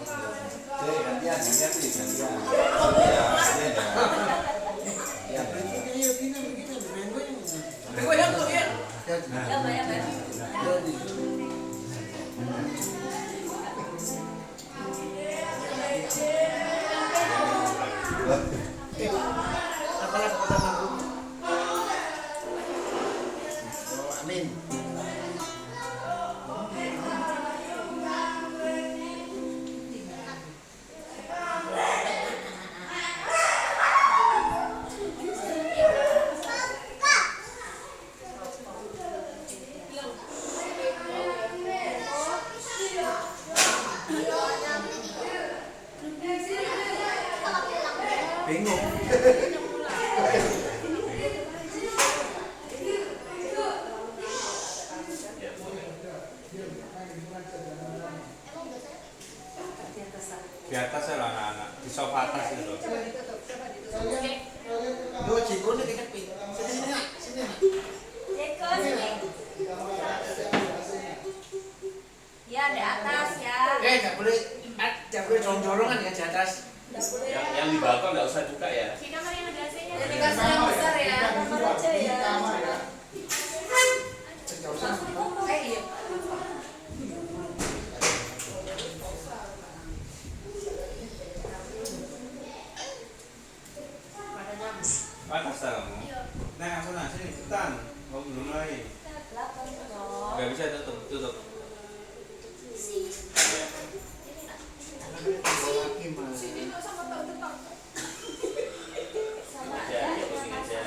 Gantian nih, gantian. Ya, Goyang tuh ya. Ya, banyak ya. Apalah pertama Bu. Amin. Bingung. Di atas ya anak-anak di sofa atas itu. Yo, cingkone dikepi. Sini nak, sini nak. Jeko sini. Ya, di atas ya. Enggak boleh dorong-dorongan ya di atas. Enggak boleh. yang di balkon nggak usah juga ya. Di kamar yang ada AC-nya. Jadi kasur yang besar ya. Kamar aja ya. Enggak usah. Iya. Atas kamu. Nah, aku sini cepetan. Mau belum lagi. Gak bisa tutup. Lagi mah. Aja, ya pusing aja.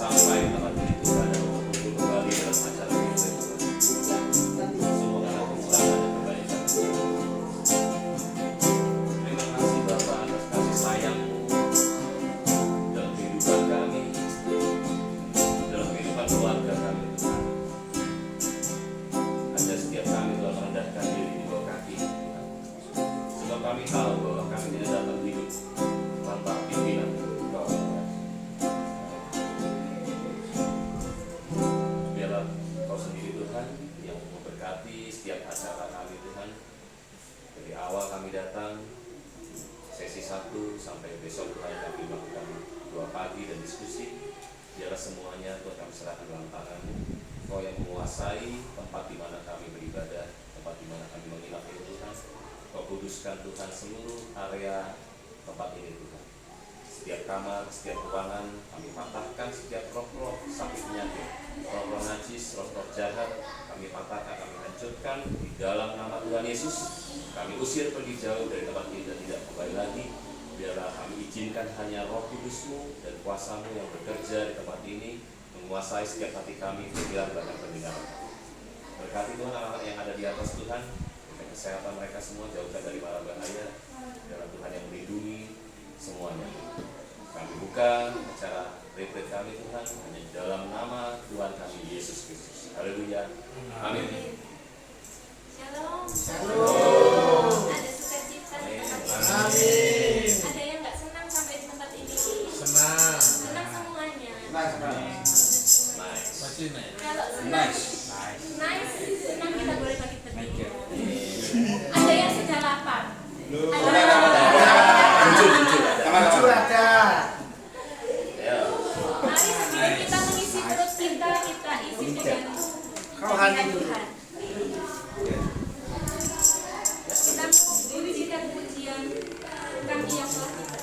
sampai tempat ini Tuhan dan berkumpul kembali dalam acara ini Tuhan. Semua karena kekurangan dan kebaikan Tuhan. Terima kasih Bapa atas kasih sayang-Mu dalam kehidupan kami, dalam kehidupan keluarga kami Tuhan. Ajar setiap kami Tuhan merendahkan diri di bawah kaki Tuhan. Sebab kami tahu bahwa kami tidak dapat hidup tanpa pimpinan Engkau Tuhan. Biarlah Kau sendiri Tuhan yang memberkati setiap acara kami Tuhan. Dari awal kami datang sesi 1 sampai besok Tuhan kami melakukan doa pagi dan diskusi. Biarlah semuanya Tuhan kami serahkan dalam tangan-Mu. Kau yang menguasai tempat di mana kami beribadah, tempat di mana kami menginap ini Tuhan. Kau kuduskan Tuhan seluruh area tempat ini Tuhan. Setiap kamar, setiap ruangan kami patahkan setiap roh-roh sakit penyakit, roh-roh najis, roh-roh jahat kami patahkan, kami hancurkan di dalam nama Tuhan Yesus. Kami usir pergi jauh dari tempat ini dan tidak kembali lagi. Biarlah kami izinkan hanya Roh Kudus-Mu dan kuasa-Mu yang bekerja di tempat ini, menguasai setiap hati kami, pikiran bahkan pendengaran. Berkati Tuhan anak-anak yang ada di atas Tuhan, berikan kesehatan mereka semua, jauhkan dari mara bahaya. Biarlah Tuhan yang melindungi semuanya. Kami buka acara retreat kami Tuhan hanya di dalam nama Tuhan kami Yesus Kristus. Haleluya. Amin. Shalom. Shalom. Ada sukacita di tempat ini. Amin. Ada yang nggak senang sampai di tempat ini. Senang. Senang semuanya. Nice. Kalau senang, nice, senang kita boleh bagi-bagi. Ada yang sudah lapar. Jujur ada. Ya. Mari sebelum kita mengisi perut kita isi dengan Rohani dengan dulu. Tuhan. Kita pujikan pujian kami yang telah kita.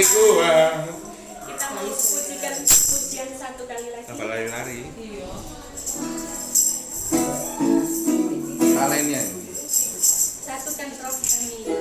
Kita mau pujian satu kali lagi. Apa lari-lari? Iya. Kaliannya. Satukan roh kami.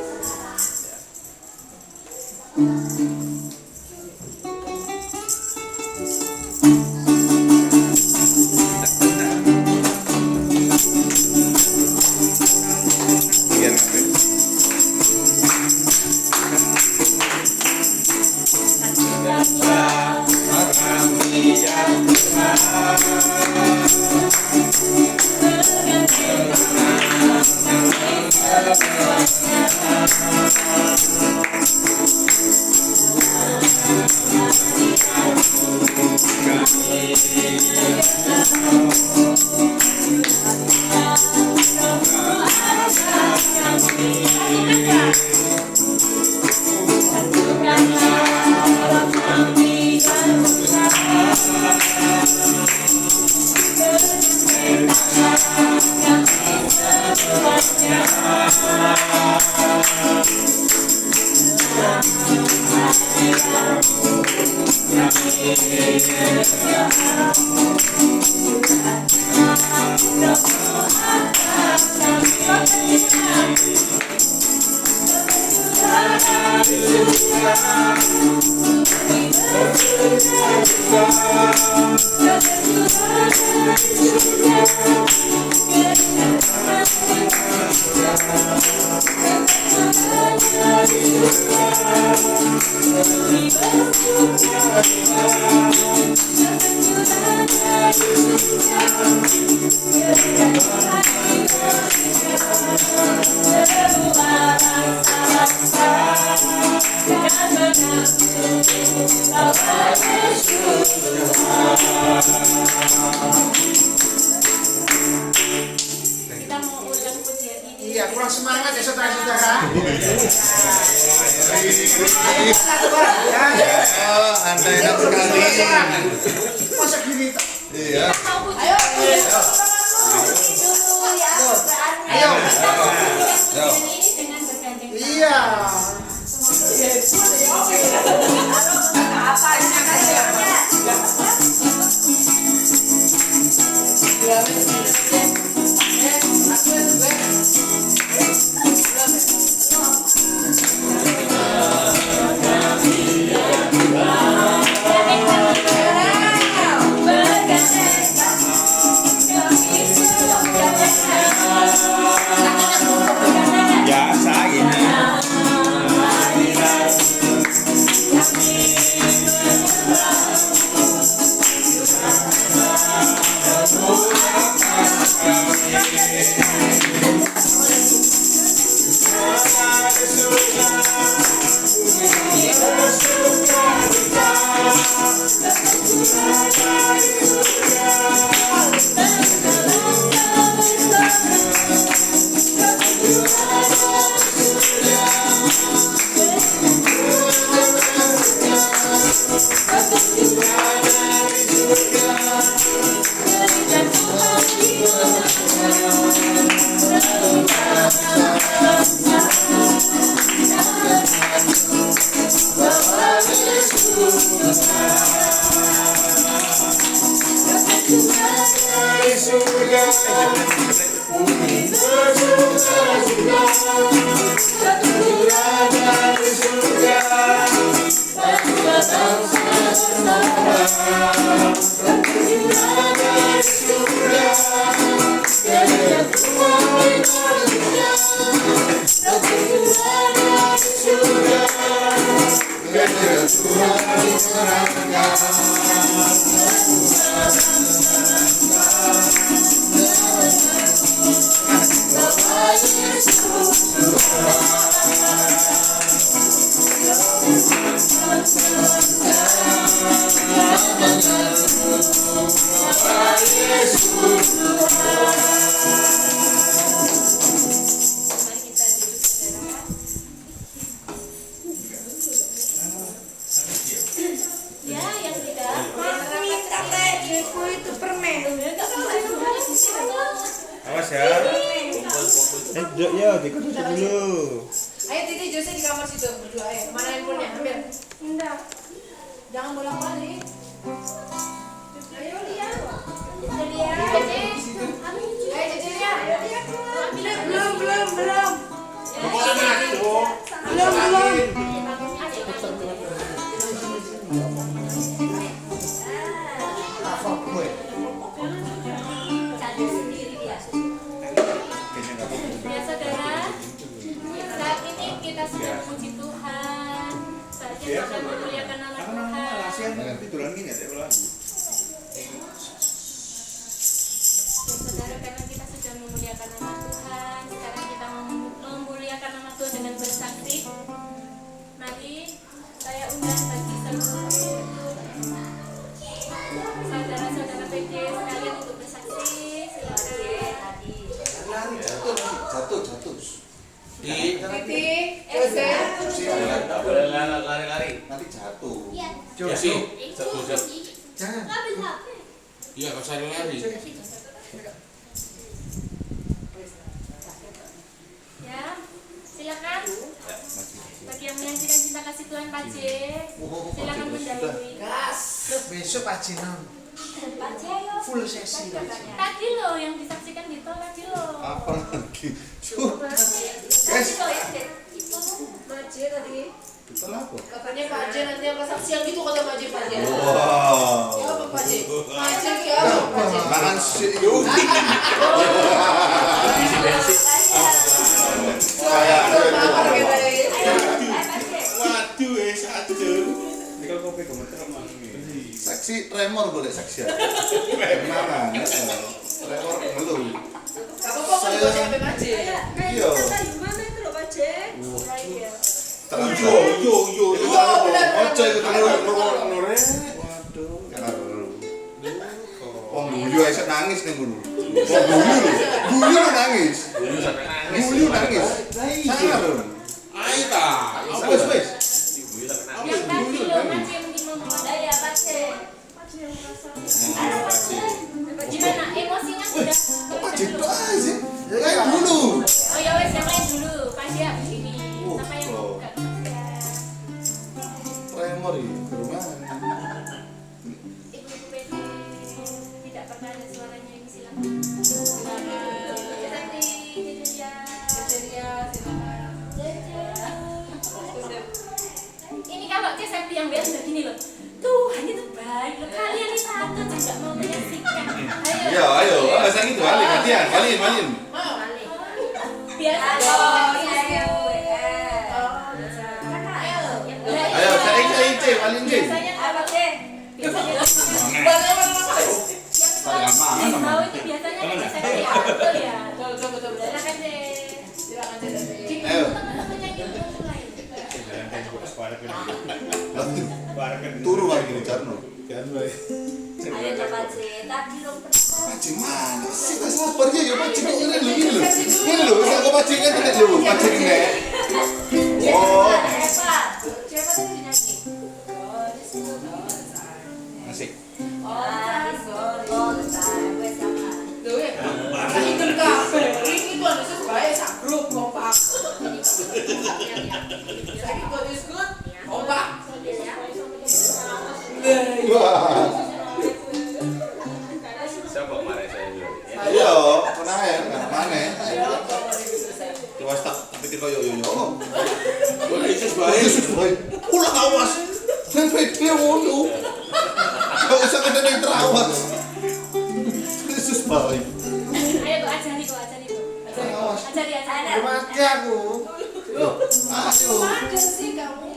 Kita mau ulang pujian ini. Iya, kurang semangat ya saudara-saudara. Anda enak sekali. Masa gini tak? Iya. Kita mau pujian dulu ya. Berarti Ayo. kita mau pujian ini dengan bergandeng tangan. Iya. Biasa gini. Mari kita duduk saudara. Ya, yang tidak. Itu permen. Awas ya. Duduk ya, dikutuk dulu. Ayo Titi Jose di kamar situ berdua ya. Mana handphonenya? Ambil. Enggak. Jangan bolak-balik. Ayo lihat. Jadi ya, Cece. Ayo Cecilia. Belum. Belum. Cari sendiri dia. Ya saudara, saat ini kita sudah memuji Tuhan. Saatnya kita memuliakan nama Tuhan. Ya saudara, karena kita sudah memuliakan nama Tuhan, sekarang kita memuliakan nama Tuhan dengan bersaksi. Mari saya undang bagi seluruh saudara-saudara PJ sekalian untuk bersaksi. Silakan. Jatuh. Titi Jose. Nggak boleh lari-lari. Nanti jatuh. Josi, satu jam. Jangan. Iya, kalau saya lari. Ya, silakan. Bagi yang menyaksikan cinta kasih Tuhan Pak J, silakan mendahului. Gas. Besok Pak Jinon. Pak J, ayo. Full sesi. Tadi loh yang disaksikan gitu tadi loh. Apa lagi? Tadi loh ya, Dek. Itu Pak J tadi. Kita apa? Katanya Pak J nanti yang kesaksian gitu kata Pak J. Wow. Ya apa Pak J? Pak J ya apa Pak J? Makan Yuki. Isi bensin. Kayak Mawar kita ya. Waduh, satu. Ini kalau kopi gemeter emang ini. saksi tremor boleh saksi. Mana? Tremor belum. Kamu kok mau digosip sampai Pak J? Iya. Gimana itu loh Pak J? Terus Yo. itu Oh, benar. ojo itu terus. Nore. Waduh. Wong guyu ae nangis ning guru. Guyu nangis. Dulu sampai nangis. Guyu nangis. Sangar. Ayo ta. Wes. Dulu sampai nangis. Yang tadi loh Pak J mungkin mau ngomong. Ya Pak J. Gimana emosinya sudah? Apa gitu aja? Yang dulu. Oh ya wes yang lain dulu. Pak J habis ini. Siapa yang mau buka kesaksian? Tremor ini gimana? Ibu-ibu PD tidak pernah ada suaranya ini silakan. Seperti Cecilia. Cecilia silakan. Ini kalau Cecilia yang biasa begini loh. Tuhan itu baik loh. Kalian ini satu tidak mau menyaksikan. Iya, ayo. Saya gitu balik gantian. Malin. Balik. Biasa. Ayo, saya ice, malin deh. Biasanya apa deh? Biasanya yang mau itu biasanya Cecilia. Betul ya. Betul. Silakan deh. Silakan Cecilia. Ayo. Teman-temannya gitu mulai. Turu lagi nih Jarno. Ayo coba C. Tadi dong Paci mana sih? Gak sabar ya, ya paci kok ini loh. Ini loh, saya kok paci kan tidak loh, paci ini. Oh, Siapa tadi nyanyi? asik. Tuh ya. Lagi kafe. Ini tuh ada sesuai sak grup kompak. Lagi kok diskut kompak. Wah, Siapa kemarin saya dulu? Ya. ayo, kenaen, mana? Coba tak pikir koyo yo. Boleh Yesus baik. Ulah awas. Dan pede ngono. Gak usah kena yang terawas. Yesus baik. Ayo tuh ajari tuh. Awas. Ajari. Mati aku. Ayo. Ada sih kamu.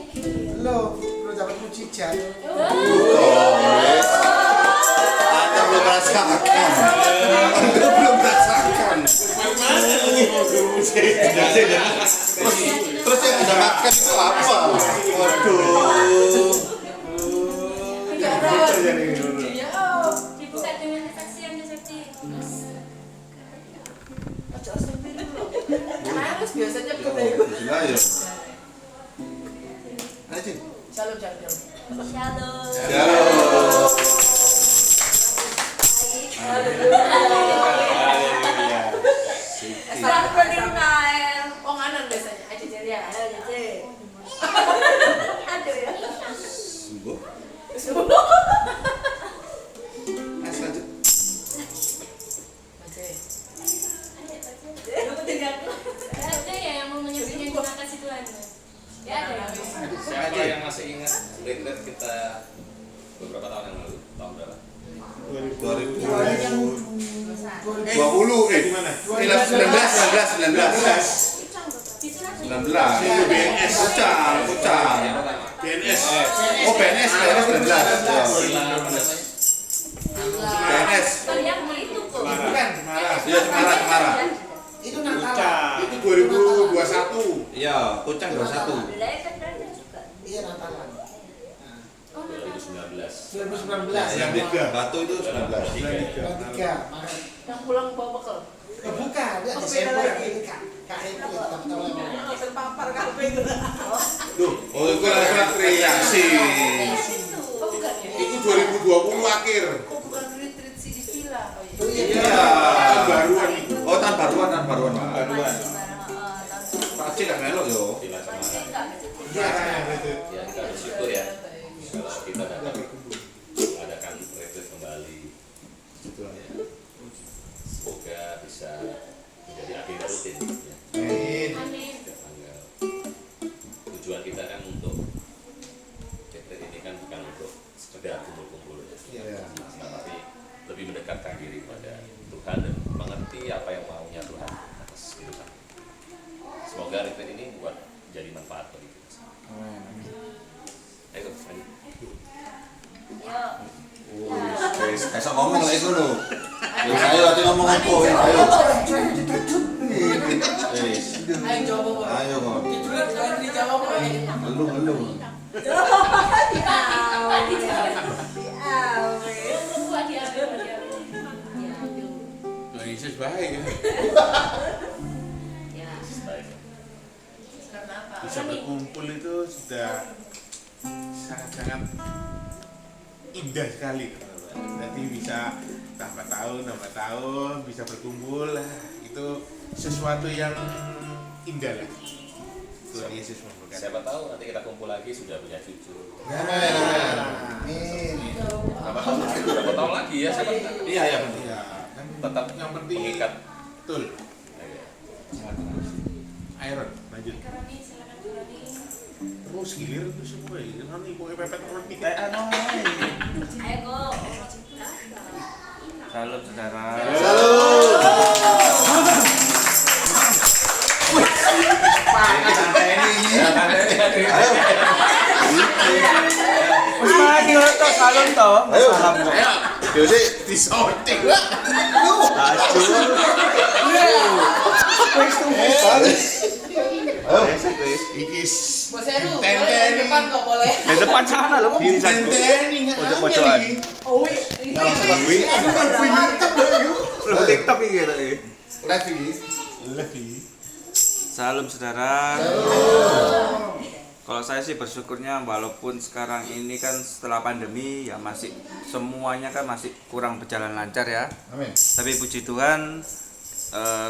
Lo dapat mujizat. Anda belum merasakan. Anda belum merasakan. Terus yang Anda makan itu apa? Waduh. Dibuka dengan kesaksian Septi. Harus biasanya berbeda. Gila ya. Ayo. Shalom. Shalom. Haleluya. Sekarang berdiri Nael. Oh nganan biasanya. Aja jadi ya. kita beberapa tahun yang lalu, tahun berapa? 20 di mana? 19 BNS. Kucang. BNS. Oh, BNS 19. BNS. Yang itu kok. Bukan. Iya, Semarang. Itu Natalan. Itu 2021. Iya, Kucang 21. Iya Natalan. 2019. 2019. Yang di Batu itu 19. 23 Maret. Yang pulang bawa bekal. Bukan, dia Desember ini Kak. Kak itu teman-teman. Terpapar kafe itu. Oh, itu reaksi. Oh bukan ya? Itu 2020 akhir. Oh bukan retreat sih di villa. Oh iya. Oh iya. Iya. Tahun baruan itu. Oh, tahun baruan. Baruan. Pak Cik gak melok yo. Di Lacamara. Sekarang itu. Ya kita bersyukur ya kalau kita dapat mengadakan retreat kembali. Ya. Semoga bisa menjadi agenda rutin ya. Amin. Setiap tanggal. Tujuan kita kan untuk retreat ini kan bukan untuk sekedar kumpul-kumpul ya. Iya. Tapi lebih mendekatkan diri kepada Tuhan dan mengerti apa yang maunya Tuhan atas kehidupan. Semoga retreat ini buat jadi manfaat bagi kita semua. Ayo, ayo. Wis, esok ngomong lek ngono. Wis ayo ati ngomong apa ya, ayo. Wis. Ayo coba Pak. Ayo kok. Jangan dijawab Pak. Halo. Tuhan Yesus baik ya. Bisa berkumpul itu sudah sangat-sangat indah sekali. Nanti bisa tambah tahun, bisa berkumpul lah. Itu sesuatu yang indah lah. Tuhan Yesus memberkati. Siapa tahu nanti kita kumpul lagi sudah punya cucu. Amin. Berapa tahun lagi ya? Siapa tahu. Iya, betul. Ya, kan Tetap yang penting mengikat. betul. Ayo. Iron, lanjut. Terus gilir itu semua ya. Nanti kok pepet roti. Salam saudara. Ayo. Wis mati to salam to. Ayo. Salam kok. Yo sik. Disorting lah. Ayo. Iki Bos Heru, boleh Tenten. di depan kok boleh. Di depan sana lho. ditenteni Pojok-pojokan. Oh wih. Lu TikTok iki to. Lagi. Salam saudara. Kalau saya sih bersyukurnya walaupun sekarang ini kan setelah pandemi ya masih semuanya kan masih kurang berjalan lancar ya. Amin. Tapi puji Tuhan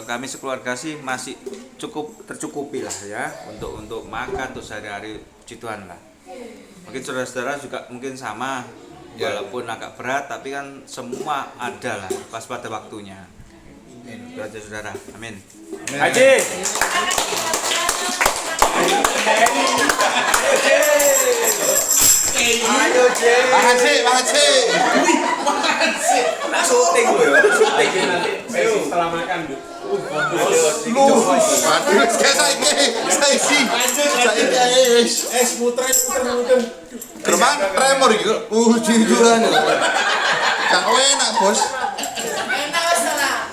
kami sekeluarga sih masih cukup tercukupi lah ya untuk makan untuk sehari-hari, puji Tuhan lah. Mungkin saudara-saudara juga mungkin sama walaupun agak berat tapi kan semua ada lah pas pada waktunya. Itu aja saudara. Amin. Haji. Ayo J. Makan sih. Nak syuting lo ya. Syuting Nanti sesi setelah makan, Bu. Lu. Waduh, saiki. Es muter. Gerbang tremor iki. Jujuran. Gak enak, Bos. Enak wes lah.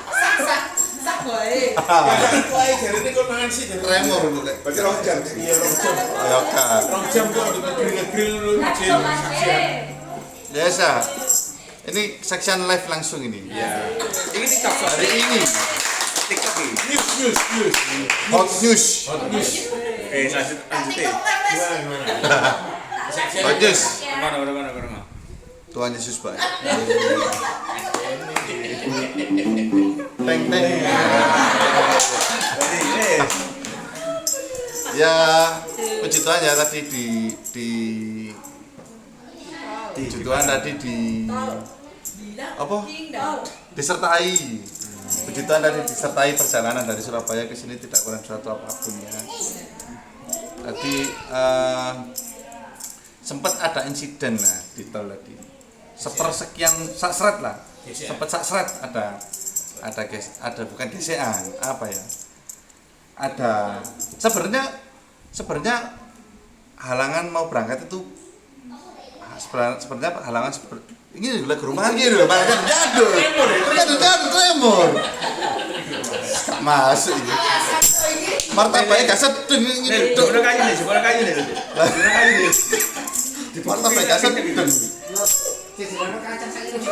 Sak bae. Wae jarene kok mangan sih. Tremor lu lek. Berarti 2 jam. Iya, 2 jam. Ya kan. 2 jam kok grill lu jam. Biasa. Ini section live langsung ini. Ya. Ini TikTok Hari ini TikTok ini. News. hot news. Lanjutin. Gimana? Hot news. Kemana. Tuhan Yesus baik. Teng. Ya, puji Tuhan ya tadi puji Tuhan tadi apa? Disertai. Puji Tuhan tadi disertai perjalanan dari Surabaya ke sini tidak kurang suatu apapun ya. Tadi sempat ada insiden lah di tol tadi. Sepersekian saksret lah. Sempat saksret ada bukan gesekan, apa ya? Ada sebenarnya halangan mau berangkat itu sebenarnya halangan ini lagi rumah lagi loh, malah jadul tremor. Gak masuk ini. Martabaknya gak sedeng ini. Udah kayu nih, sekolah kayu nih. Di martabaknya gak sedeng. Jadi mana kacang saya itu.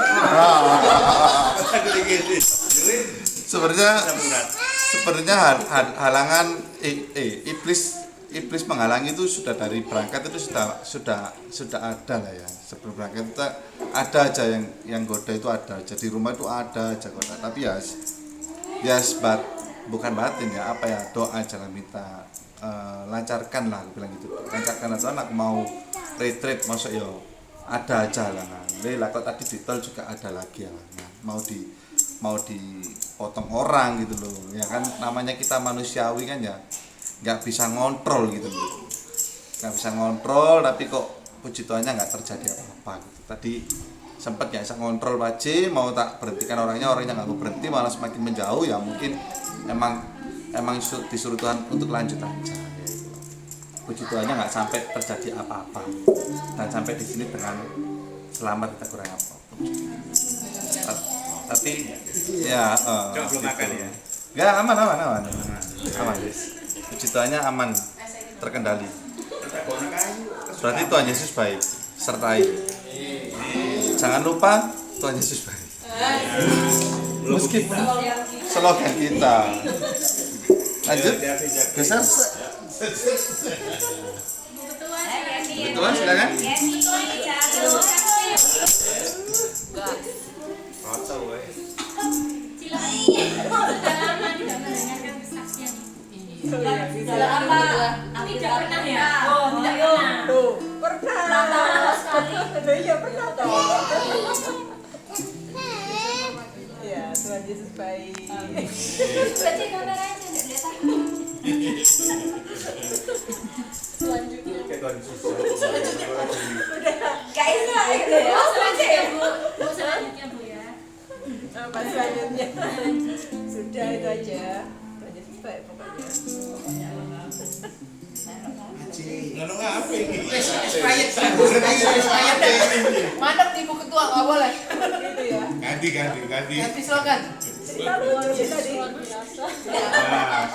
Sebenarnya halangan iblis menghalangi itu sudah dari berangkat itu sudah ada lah ya. Sebelum berangkat kita ada aja yang goda itu ada aja, di rumah itu ada aja goda, tapi ya bukan batin ya, apa ya, doa jangan minta lancarkan lah, aku bilang gitu, lancarkan atau anak mau retreat masuk ya ada aja halangan. Lah kok tadi di tol juga ada lagi halangan, mau dipotong orang gitu loh ya kan, namanya kita manusiawi kan ya, nggak bisa ngontrol gitu loh, nggak bisa ngontrol, tapi kok puji Tuhannya nggak terjadi apa-apa gitu. Tadi sempat nggak bisa ngontrol Pace, mau tak berhentikan orangnya nggak mau berhenti, malah semakin menjauh ya, mungkin emang disuruh Tuhan untuk lanjut aja ya gitu. Puji Tuhannya nggak sampai terjadi apa-apa dan sampai di sini dengan selamat, kita kurang apa. Tapi ya belum makan ya. Ya aman. Puji Tuhannya aman, terkendali. Berarti Tuhan Yesus baik, sertai. Jangan lupa Tuhan Yesus baik. Meskipun slogan kita. Lanjut. Geser. Ketua silakan. Sudah lama tidak pernah ya? Oh, tidak pernah. Pernah. Sekali. Iya pernah dong. Ya, Tuhan Yesus baik. Berarti kameranya tidak lihat aku. Selanjutnya. Kayaknya itu ya. Selanjutnya ya Bu. Selanjutnya Bu ya. Apa selanjutnya? Sudah itu aja. Tuhan Yesus baik pokoknya. Ngono apa ini? Expired. Mantap nih Bu Ketua, nggak boleh. Gitu ya. Ganti. Ganti slogan. Cerita lucu tadi. Nah,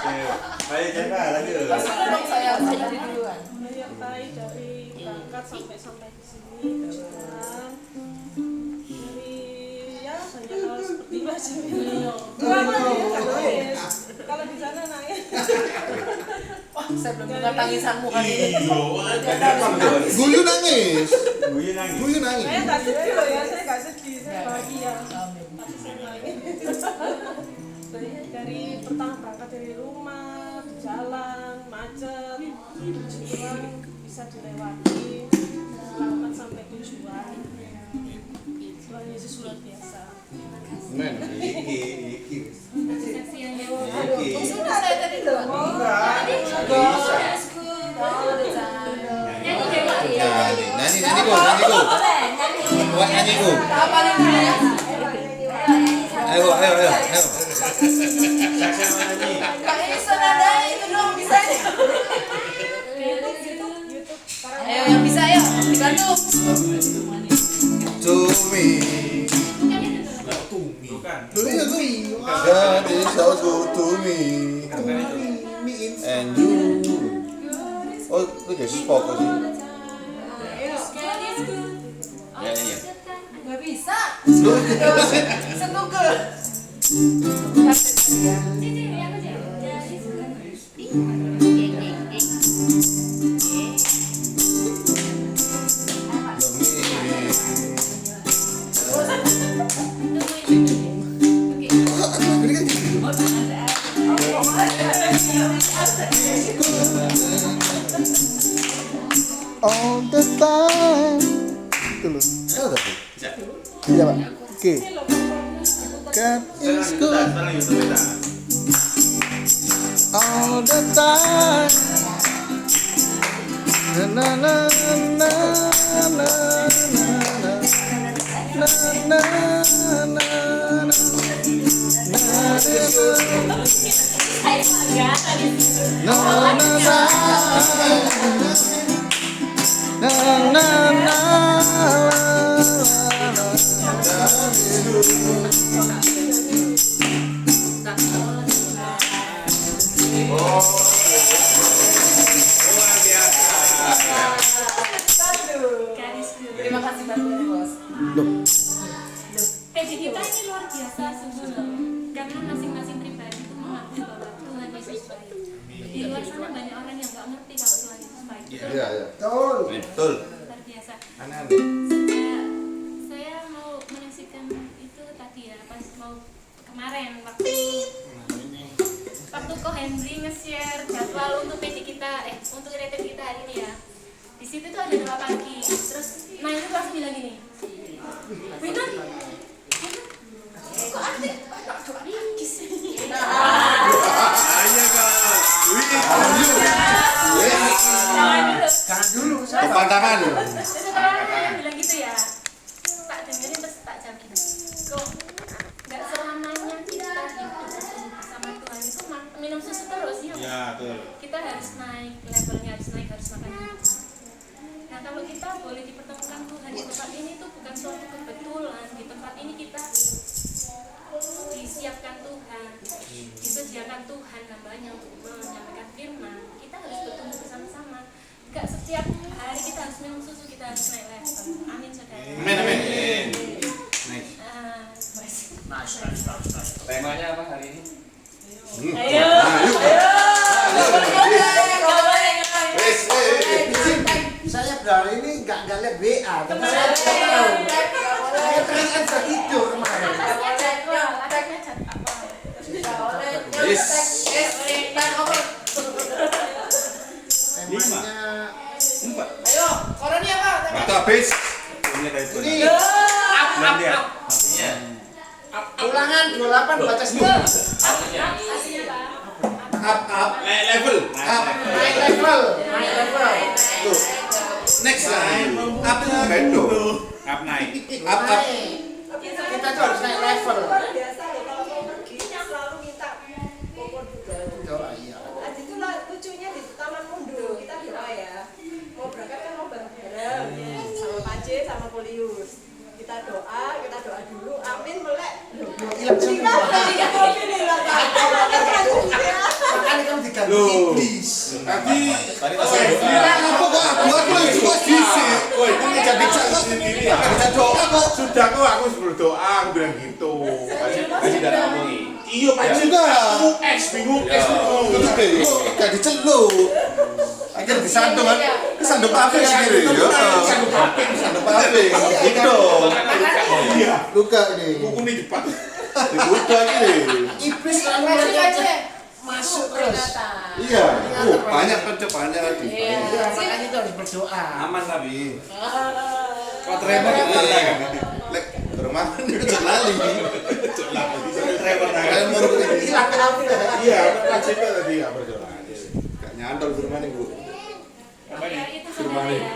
Baik, coba lagi. Dong saya dari duluan. menyertai dari berangkat sampai di sini dan dari ya banyak hal seperti bahasa kalau di sana nangis Wah, saya belum dengar tangisanmu kali ini. Guyu nangis. saya nggak sedih loh ya, saya nggak sedih, saya bahagia tapi saya nangis dari pertama berangkat dari rumah di jalan macet tujuan bisa dilewati selamat sampai tujuan. Tuhan Yesus luar biasa. Saksi yang jauh. Sudah saya tadi loh. Nyanyi deh Pak ya. Nyanyi go. Buat nyanyi go. Apa nih ya? Ayo. Kak Isa nada itu dong bisa. Ayo yang bisa ayo dibantu. Tumi. God is so good to me. And you. Oh, itu Yesus pokok sih. Ya. Gak bisa. Setugel. All the time. Itu loh. Ada tuh. Iya Pak. Oke. God is good all the time. na na na na na na Garis dulu. Terima kasih bantuan bos. PJ kita ini luar biasa sungguh loh. Karena masing-masing pribadi itu mengakui bahwa Tuhan Yesus baik. Di luar sana banyak orang yang nggak ngerti kalau Tuhan Yesus baik. Iya, iya. Betul. Luar biasa. Aneh-aneh. Saya mau menyaksikan itu tadi ya, pas mau kemarin waktu Ko Henry nge-share jadwal untuk PD kita, untuk retret kita hari ini ya. Di situ tuh ada 2 pagi. Terus Nail itu langsung bilang gini, Winan, kok aktif? Jangan dulu. Depan tangan loh. Terus saya bilang gitu ya, tak dengerin terus tak jawab gitu. Kok nggak selamanya kita hidup sama Tuhan itu minum susu terus ya? Ya, betul. Kita harus naik levelnya, harus naik, harus makan itu. Nah kalau kita boleh dipertemukan Tuhan di tempat ini tuh bukan suatu kebetulan. Di tempat ini kita disiapkan Tuhan, disediakan Tuhan namanya untuk menyampaikan firman. Kita harus bertemu bersama-sama. Gak setiap hari kita harus minum susu, kita harus naik level. Amin saudara. Amin, amin. Temanya apa hari ini? Ayo. Saya berhari ini nggak lihat WA, tapi saya tahu. Saya terangkan tidur kemarin. Atasnya jadwal, atasnya jadwal. Temanya Ayo, koroni apa? Atau habis. Ini dari ini Belanda. Artinya ulangan 28 baca sendiri. artinya Artinya apa? Up. Level. Naik level. Tuh. Next line. Up bedo. Up naik. Up. Kita tuh harus naik level. Biasa loh kalau mau pergi selalu minta popor juga. Doa iya. Aji itu lucunya di Taman Mundur kita doa ya. Mau berangkat kan mau bareng-bareng sama Pace sama Polius. Kita doa dulu. Amin melek. Hilang semua. Makanya kamu diganti iblis. Tadi tadi masih apa kok aku yang suka disik. Woi, kamu jadi cakap sendiri ya. Bisa doa kok. Sudah kok aku berdoa, aku bilang gitu. masih tidak ngomongin. Iya, Pak juga. Bingung. Itu deh, gak diceluk. Akhirnya disandung kan, disandung paving sendiri. Sandung paving. Disandung paving. Gitu. Iya. Luka ini. Buku ini cepat. Dibuka ini. Iblis selalu Masuk melihat aja. masuk terus. Iya. Banyak pencobaannya tadi. Iya. Makanya itu harus berdoa. Aman tapi. Kok tremor kan? Lek, rumah ini udah lali. Tremor Kalian mau rukun ini. Hilang kenapa? Iya, wajibnya tadi ya berdoa. Gak nyantol di rumah ini, Bu. Ya itu saudara ya.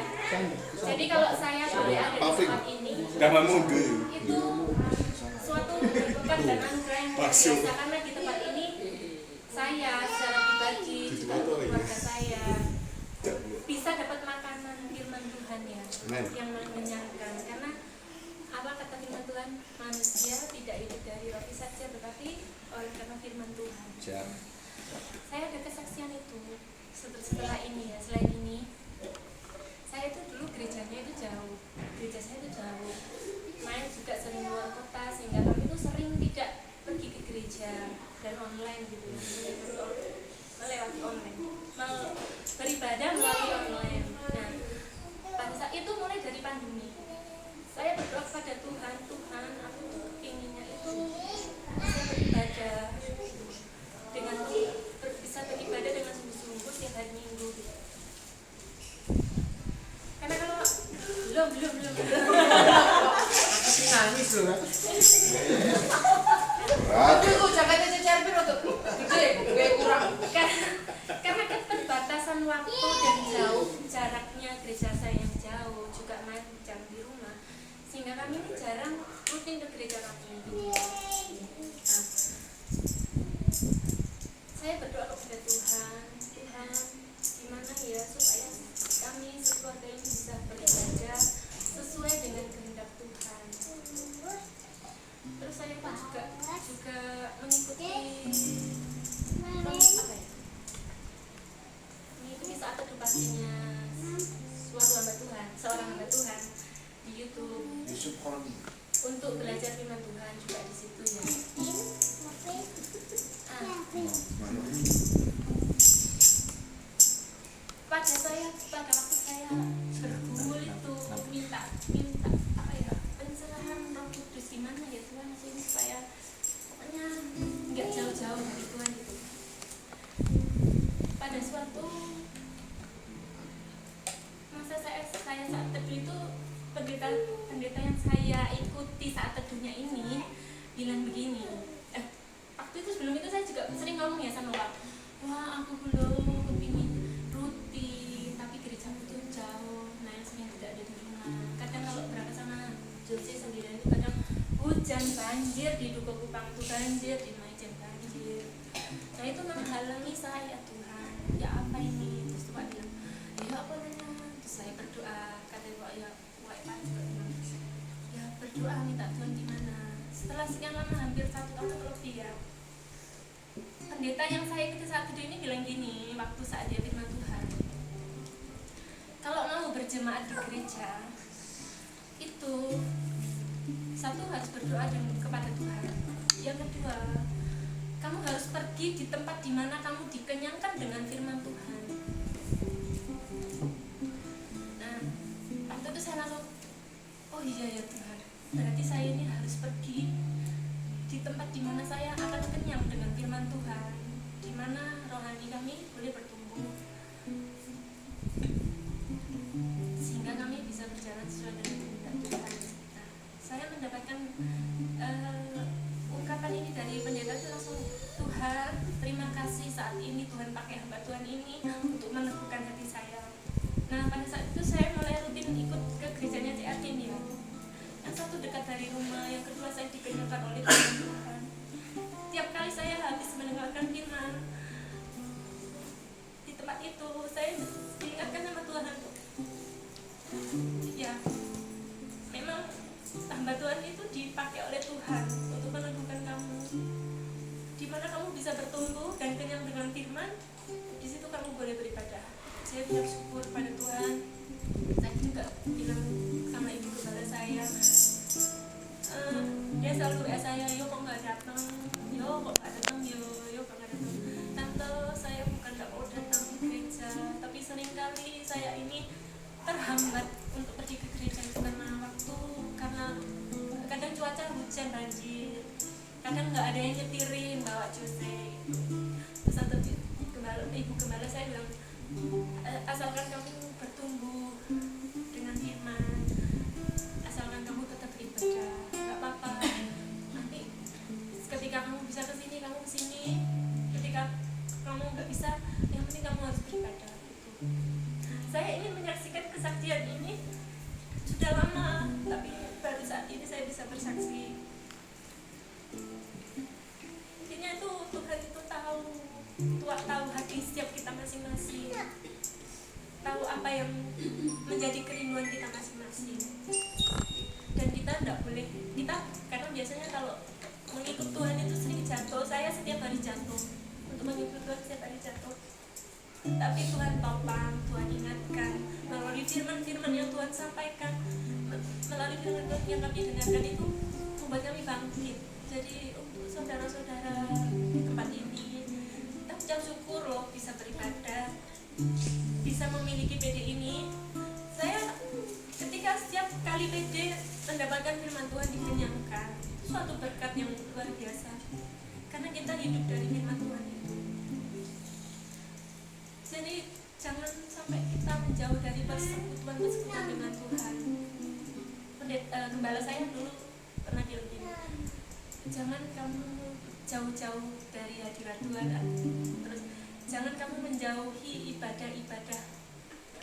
Jadi kalau saya boleh ada di tempat ini, Taman Mundur. itu suatu berkat dan anugerah yang luar biasa karena di tempat ini saya secara pribadi juga keluarga saya bisa dapat makanan firman Tuhan ya yang mengenyangkan karena apa kata firman Tuhan, manusia tidak hidup dari roti saja tetapi oleh karena firman Tuhan. Saya ada kesaksian itu setelah ini ya, selain ini saya itu dulu gerejanya itu jauh, gereja saya itu jauh, main juga sering luar kota sehingga kami itu sering tidak pergi ke gereja dan online gitu ya, melewati online, beribadah melalui online. Nah pada saat itu mulai dari pandemi saya berdoa kepada Tuhan, Tuhan aku tuh keinginnya itu bisa beribadah dengan bisa beribadah dengan sungguh-sungguh tiap hari Minggu gitu. Karena kalau belum Masih nangis loh. Aduh, jaketnya cecer piro tuh. Gede, gue kurang. karena keterbatasan waktu dan jauh jaraknya rutin ke gereja kami. Nah, saya berdoa kepada Tuhan, gimana ya supaya kami sekeluarga ini bisa beribadah sesuai dengan kehendak Tuhan. Terus saya pun juga mengikuti mengikuti saat teduh paginya seorang hamba Tuhan di YouTube untuk belajar firman Tuhan juga di situ ya. Pada waktu saya bergumul itu minta apa ya, pencerahan Roh Kudus, gimana ya Tuhan ini supaya pokoknya nggak jauh-jauh dari Tuhan gitu. Pada suatu masa saya saat teduh itu pendeta yang saya ikuti saat teduhnya ini bilang begini. Waktu itu sebelum itu saya juga sering ngomong ya sama Wak, wah aku belum kepingin rutin tapi gerejaku tuh jauh, nah yang sering tidak ada di rumah. Kadang kalau berangkat sama Jose sendirian itu kadang hujan, banjir, di Dukuh Kupang itu banjir, di Maijen banjir. Nah itu menghalangi saya, Tuhan ya apa ini. Terus Tuhan bilang ya apa namanya. Terus saya berdoa, kata Wak ya Wak juga bilang ya berdoa minta Tuhan gimana. Setelah sekian lama, hampir 1 tahun lebih ya, pendeta yang saya ikuti saat itu ini bilang gini waktu saat dia firman Tuhan, kalau mau berjemaat di gereja itu satu harus berdoa kepada Tuhan, yang kedua kamu harus pergi di tempat dimana kamu dikenyangkan dengan firman Tuhan. Nah waktu itu saya langsung oh iya ya Tuhan, berarti saya ini harus pergi di tempat dimana saya akan kenyang dengan firman Tuhan, dimana rohani kami boleh bertumbuh sehingga kami bisa berjalan sesuai dengan kehendak Tuhan. Nah, saya mendapatkan ungkapan ini dari pendeta itu langsung, Tuhan terima kasih saat ini Tuhan pakai hamba Tuhan ini untuk meneguhkan hati saya. Nah pada saat itu saya mulai rutin ikut ke gerejanya CRT ini ya. Yang satu dekat dari rumah, yang kedua saya dikenyangkan oleh Tuhan. Tiap kali saya habis mendengarkan firman di tempat itu, saya diingatkan sama Tuhan ya memang hamba Tuhan itu dipakai oleh Tuhan untuk meneguhkan kamu, dimana kamu bisa bertumbuh dan kenyang dengan firman. Di situ kamu boleh beribadah. Saya bersyukur pada Tuhan. Saya juga bilang sama ibu gembala saya, dia selalu WA saya, yo kok nggak datang, yo kok nggak datang, yo kok nggak datang. Tante saya bukan nggak mau datang ke gereja, tapi seringkali saya ini terhambat untuk pergi ke gereja karena waktu, karena kadang cuaca hujan banjir, kadang nggak ada yang nyetirin bawa Jose. Terus ibu gembala saya bilang, asalkan kamu bertumbuh dengan firman, asalkan kamu tetap beribadah, nggak apa-apa. Nanti ketika kamu bisa kesini, kamu kesini. Ketika kamu nggak bisa, yang penting kamu harus beribadah. Saya ingin menyaksikan kesaksian ini sudah lama, tapi baru saat ini saya bisa bersaksi. Intinya itu Tuhan itu tahu hati setiap kita masing-masing, tahu apa yang menjadi kerinduan kita masing-masing. Dan kita tidak boleh, karena biasanya kalau mengikut Tuhan itu sering jatuh. Saya setiap hari jatuh, untuk mengikut Tuhan setiap hari jatuh. Tapi Tuhan topang, Tuhan ingatkan melalui firman-firman yang Tuhan sampaikan, melalui firman yang kami dengarkan itu membuat kami bangkit. Jadi untuk saudara-saudara di tempat ini, kita ucap syukur loh bisa beribadah, bisa memiliki PD ini. Saya ketika setiap kali PD mendapatkan firman Tuhan dikenyangkan, itu suatu berkat yang luar biasa, karena kita hidup dari firman Tuhan itu. Jadi jangan sampai kita menjauh dari persekutuan dengan Tuhan. Gembala saya dulu pernah bilang gini, jangan kamu jauh-jauh dari hadirat Tuhan, terus jangan kamu menjauhi ibadah-ibadah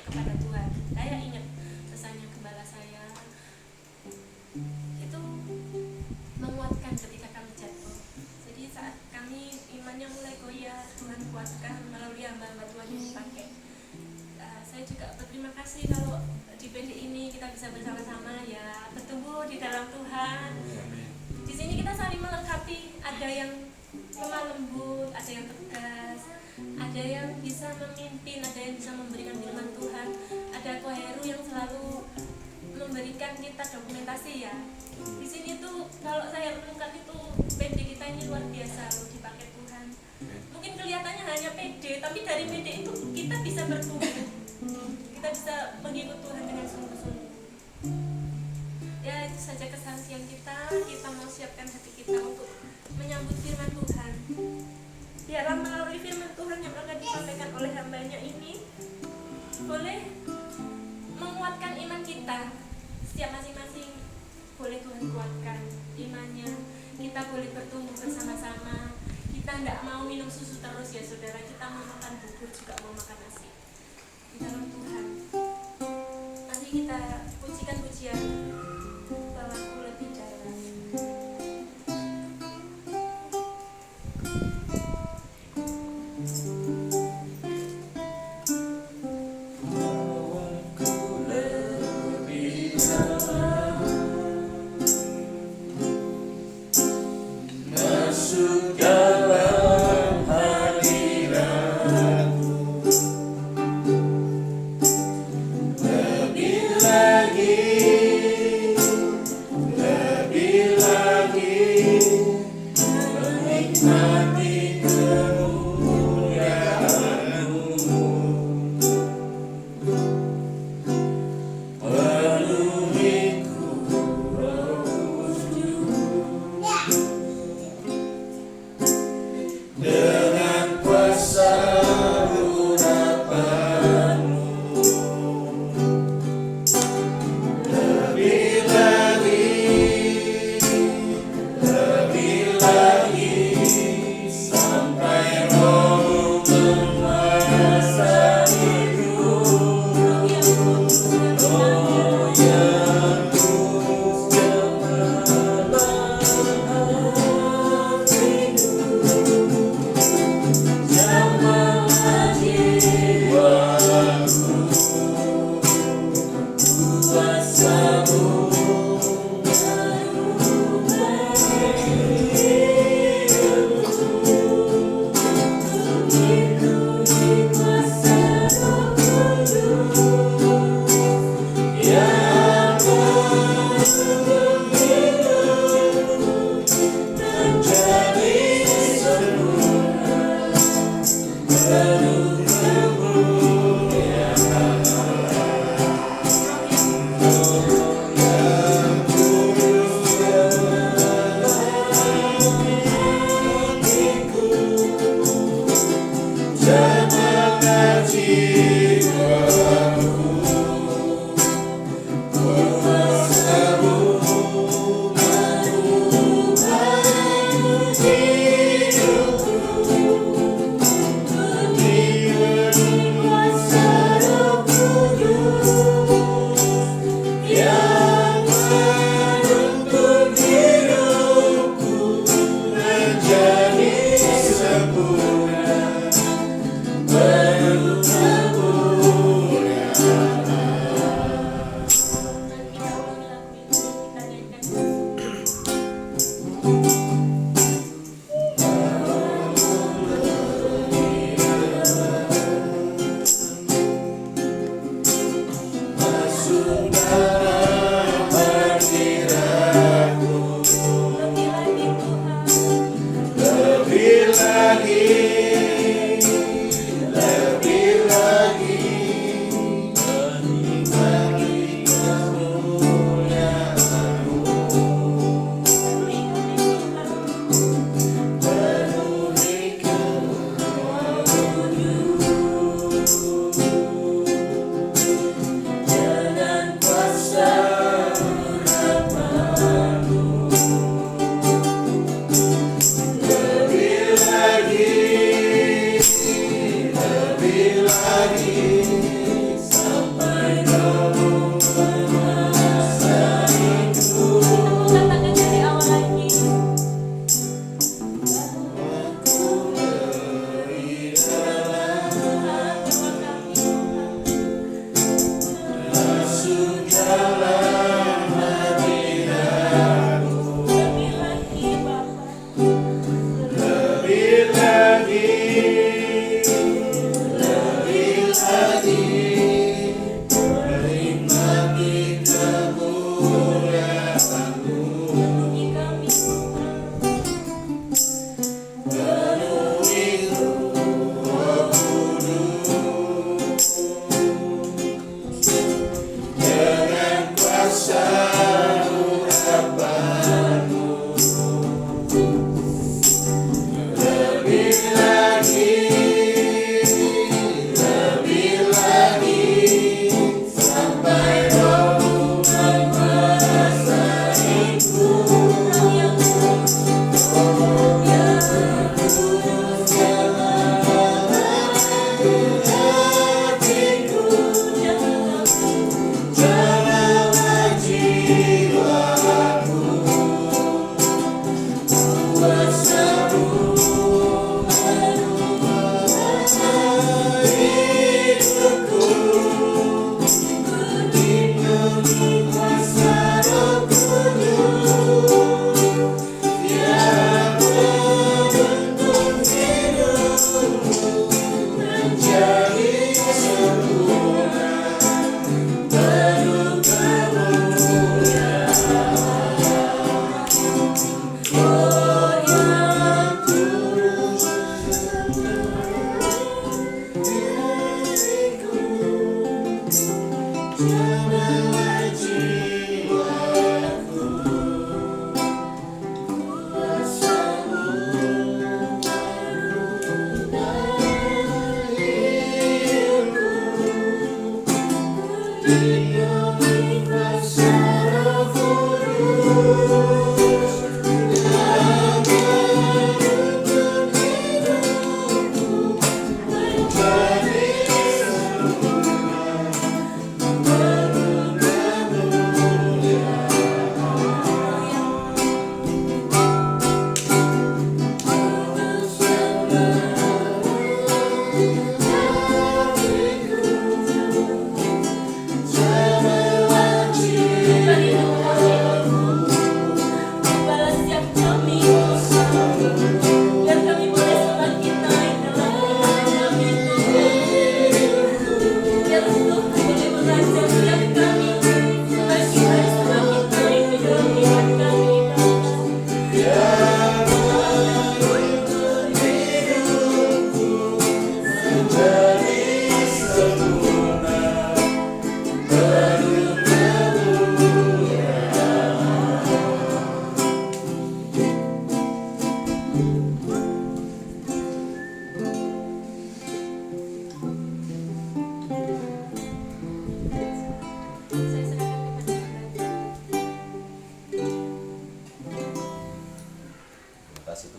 kepada Tuhan. Saya ingat pesannya gembala saya itu, dalam Tuhan. Di sini kita saling melengkapi, ada yang lemah lembut, ada yang tegas, ada yang bisa memimpin, ada yang bisa memberikan firman Tuhan, ada Ko Heru yang selalu memberikan kita dokumentasi ya. Di sini tuh kalau saya renungkan itu PD kita ini luar biasa loh dipakai Tuhan. Mungkin kelihatannya hanya PD, tapi dari PD itu kita bisa bertumbuh, kita bisa mengikut Tuhan dengan sungguh-sungguh. Ya itu saja kesaksian kita mau siapkan hati kita untuk menyambut firman Tuhan. Biarlah melalui firman Tuhan yang akan disampaikan oleh hambanya ini boleh menguatkan iman kita. Setiap masing-masing boleh Tuhan kuatkan imannya. Kita boleh bertumbuh bersama-sama. Kita tidak mau minum susu terus ya saudara. Kita mau makan bubur juga mau makan nasi di dalam Tuhan. Nanti kita pujikan pujian Bapakku lebih dalam.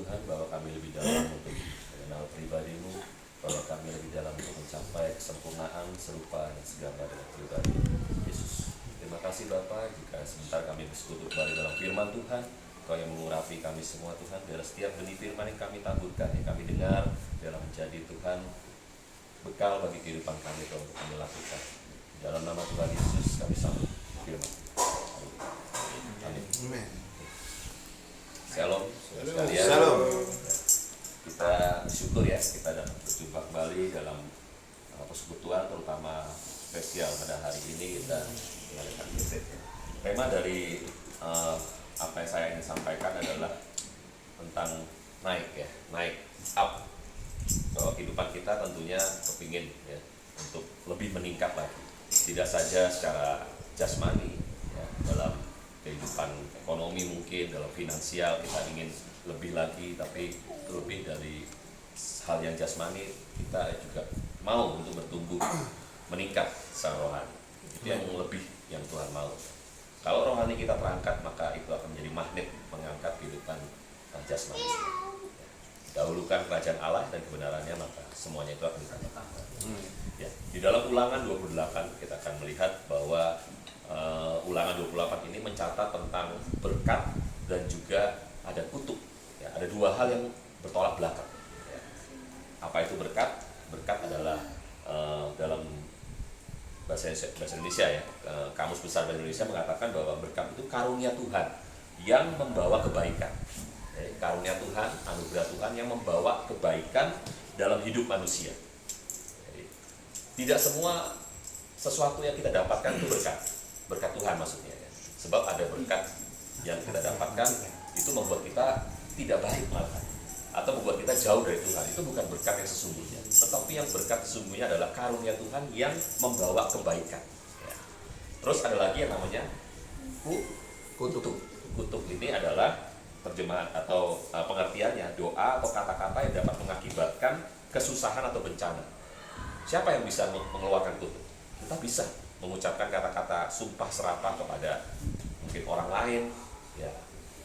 Tuhan bahwa kami lebih dalam untuk mengenal pribadi-Mu, bahwa kami lebih dalam untuk mencapai kesempurnaan serupa dan segambar dengan pribadi Yesus. Terima kasih Bapa, jika sebentar kami bersekutu kembali dalam firman Tuhan, Kau yang mengurapi kami semua Tuhan, biar setiap benih firman yang kami taburkan, yang kami dengar, dalam menjadi Tuhan bekal bagi kehidupan kami Tuhan untuk kami lakukan. Dalam nama Tuhan Yesus kami sambut firman. Amin. Shalom, saudara sekalian. Shalom. Kita bersyukur ya, kita dapat berjumpa kembali dalam persekutuan, terutama spesial pada hari ini kita mengadakan retreat. Tema dari apa yang saya ingin sampaikan adalah tentang naik ya, naik up. Bahwa kehidupan kita tentunya kepingin ya untuk lebih meningkat lagi, tidak saja secara jasmani ya, dalam kehidupan ekonomi mungkin, dalam finansial kita ingin lebih lagi, tapi lebih dari hal yang jasmani kita juga mau untuk bertumbuh, meningkat secara rohani. Itu yang lebih yang Tuhan mau. Kalau rohani kita terangkat, maka itu akan menjadi magnet mengangkat kehidupan jasmani. Dahulukan kerajaan Allah dan kebenarannya, maka semuanya itu akan ditambah-tambah. Ya, di dalam Ulangan 28 kita akan melihat bahwa Ulangan 28 ini mencatat tentang berkat dan juga ada kutuk. Ya, ada dua hal yang bertolak belakang. Ya. Apa itu berkat? Berkat adalah dalam bahasa Indonesia ya, Kamus Besar Bahasa Indonesia mengatakan bahwa berkat itu karunia Tuhan yang membawa kebaikan. Karunia Tuhan, anugerah Tuhan yang membawa kebaikan dalam hidup manusia. Jadi, tidak semua sesuatu yang kita dapatkan itu berkat Tuhan maksudnya ya. Sebab ada berkat yang kita dapatkan itu membuat kita tidak baik malah, atau membuat kita jauh dari Tuhan. Itu bukan berkat yang sesungguhnya, tetapi yang berkat sesungguhnya adalah karunia Tuhan yang membawa kebaikan ya. Terus ada lagi yang namanya kutuk. Kutuk ini adalah terjemahan atau pengertiannya doa atau kata-kata yang dapat mengakibatkan kesusahan atau bencana. Siapa yang bisa mengeluarkan kutuk? Kita bisa mengucapkan kata-kata sumpah serapah kepada mungkin orang lain ya.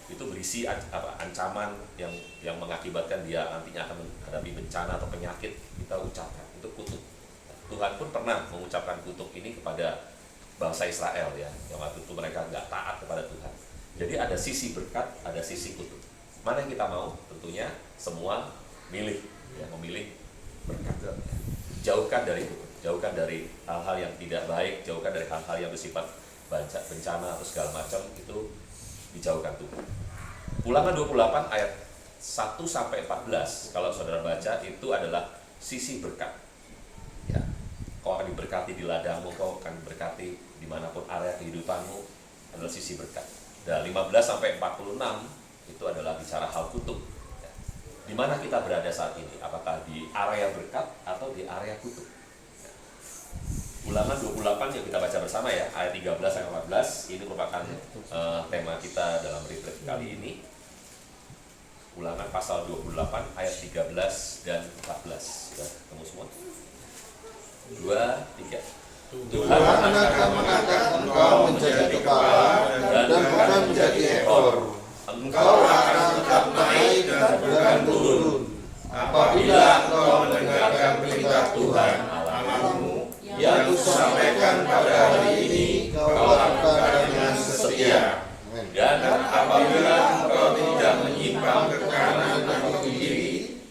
Itu berisi ancaman yang mengakibatkan dia nantinya akan menghadapi bencana atau penyakit, kita ucapkan itu kutuk. Tuhan pun pernah mengucapkan kutuk ini kepada bangsa Israel ya, yang waktu itu mereka nggak taat kepada Tuhan. Jadi ada sisi berkat, ada sisi kutuk. Mana yang kita mau? Tentunya semua milih ya, memilih berkat. Jauhkan dari kutuk, jauhkan dari hal-hal yang tidak baik, jauhkan dari hal-hal yang bersifat bencana atau segala macam, itu dijauhkan Tuhan. Ulangan 28 ayat 1 sampai 14 kalau saudara baca itu adalah sisi berkat. Ya, kau akan diberkati di ladangmu, kau akan diberkati dimanapun area kehidupanmu, adalah sisi berkat. Dan 15 sampai 46 itu adalah bicara hal kutuk. Ya. Di mana kita berada saat ini? Apakah di area berkat atau di area kutuk? Ya. Ulangan 28 yang kita baca bersama ya, ayat 13 sampai 14, ini merupakan tema kita dalam retreat kali ini. Ulangan pasal 28 ayat 13 dan 14. Sudah ketemu semua? 2, 3. Tuhan akan mengangkat engkau menjadi kepala dan bukan menjadi ekor. Engkau akan tetap naik dan bukan turun. Apabila engkau mendengarkan perintah Tuhan Allahmu yang kusampaikan pada hari ini, kau lakukan dengan setia. Dan apabila engkau tidak menyimpang ke kanan atau ke kiri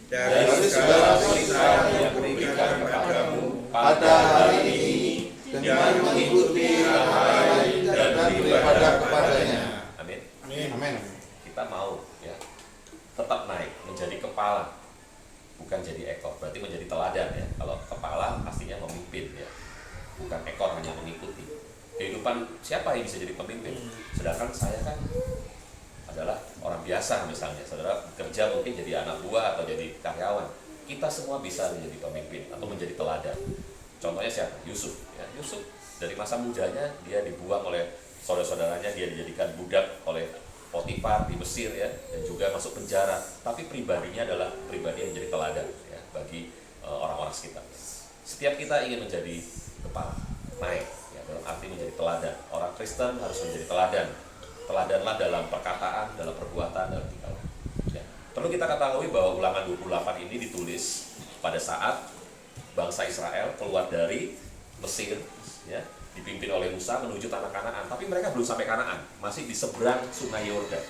dari segala perintah yang kuberikan kepadamu pada hari ini, dan mengikuti hal lain dan beribadah kepadanya. Amin. Amin. Kita mau ya tetap naik menjadi kepala, bukan jadi ekor. Berarti menjadi teladan ya. Kalau kepala pastinya memimpin ya, bukan ekor hanya mengikuti. Kehidupan siapa yang bisa jadi pemimpin? Sedangkan saya kan adalah orang biasa misalnya. Saudara kerja mungkin jadi anak buah atau jadi karyawan. Kita semua bisa menjadi pemimpin atau menjadi teladan. Contohnya siapa? Yusuf. Ya, Yusuf dari masa mudanya dia dibuang oleh saudara-saudaranya, dia dijadikan budak oleh Potifar di Mesir ya, dan juga masuk penjara. Tapi pribadinya adalah pribadi yang menjadi teladan ya, bagi orang-orang sekitar. Setiap kita ingin menjadi kepala, naik ya, dalam arti menjadi teladan. Orang Kristen harus menjadi teladan. Teladanlah dalam perkataan, dalam perbuatan, dalam tingkah laku. Ya. Perlu kita ketahui bahwa Ulangan 28 ini ditulis pada saat bangsa Israel keluar dari Mesir, ya, dipimpin oleh Musa menuju tanah Kanaan. Tapi mereka belum sampai Kanaan, masih di seberang Sungai Yordan.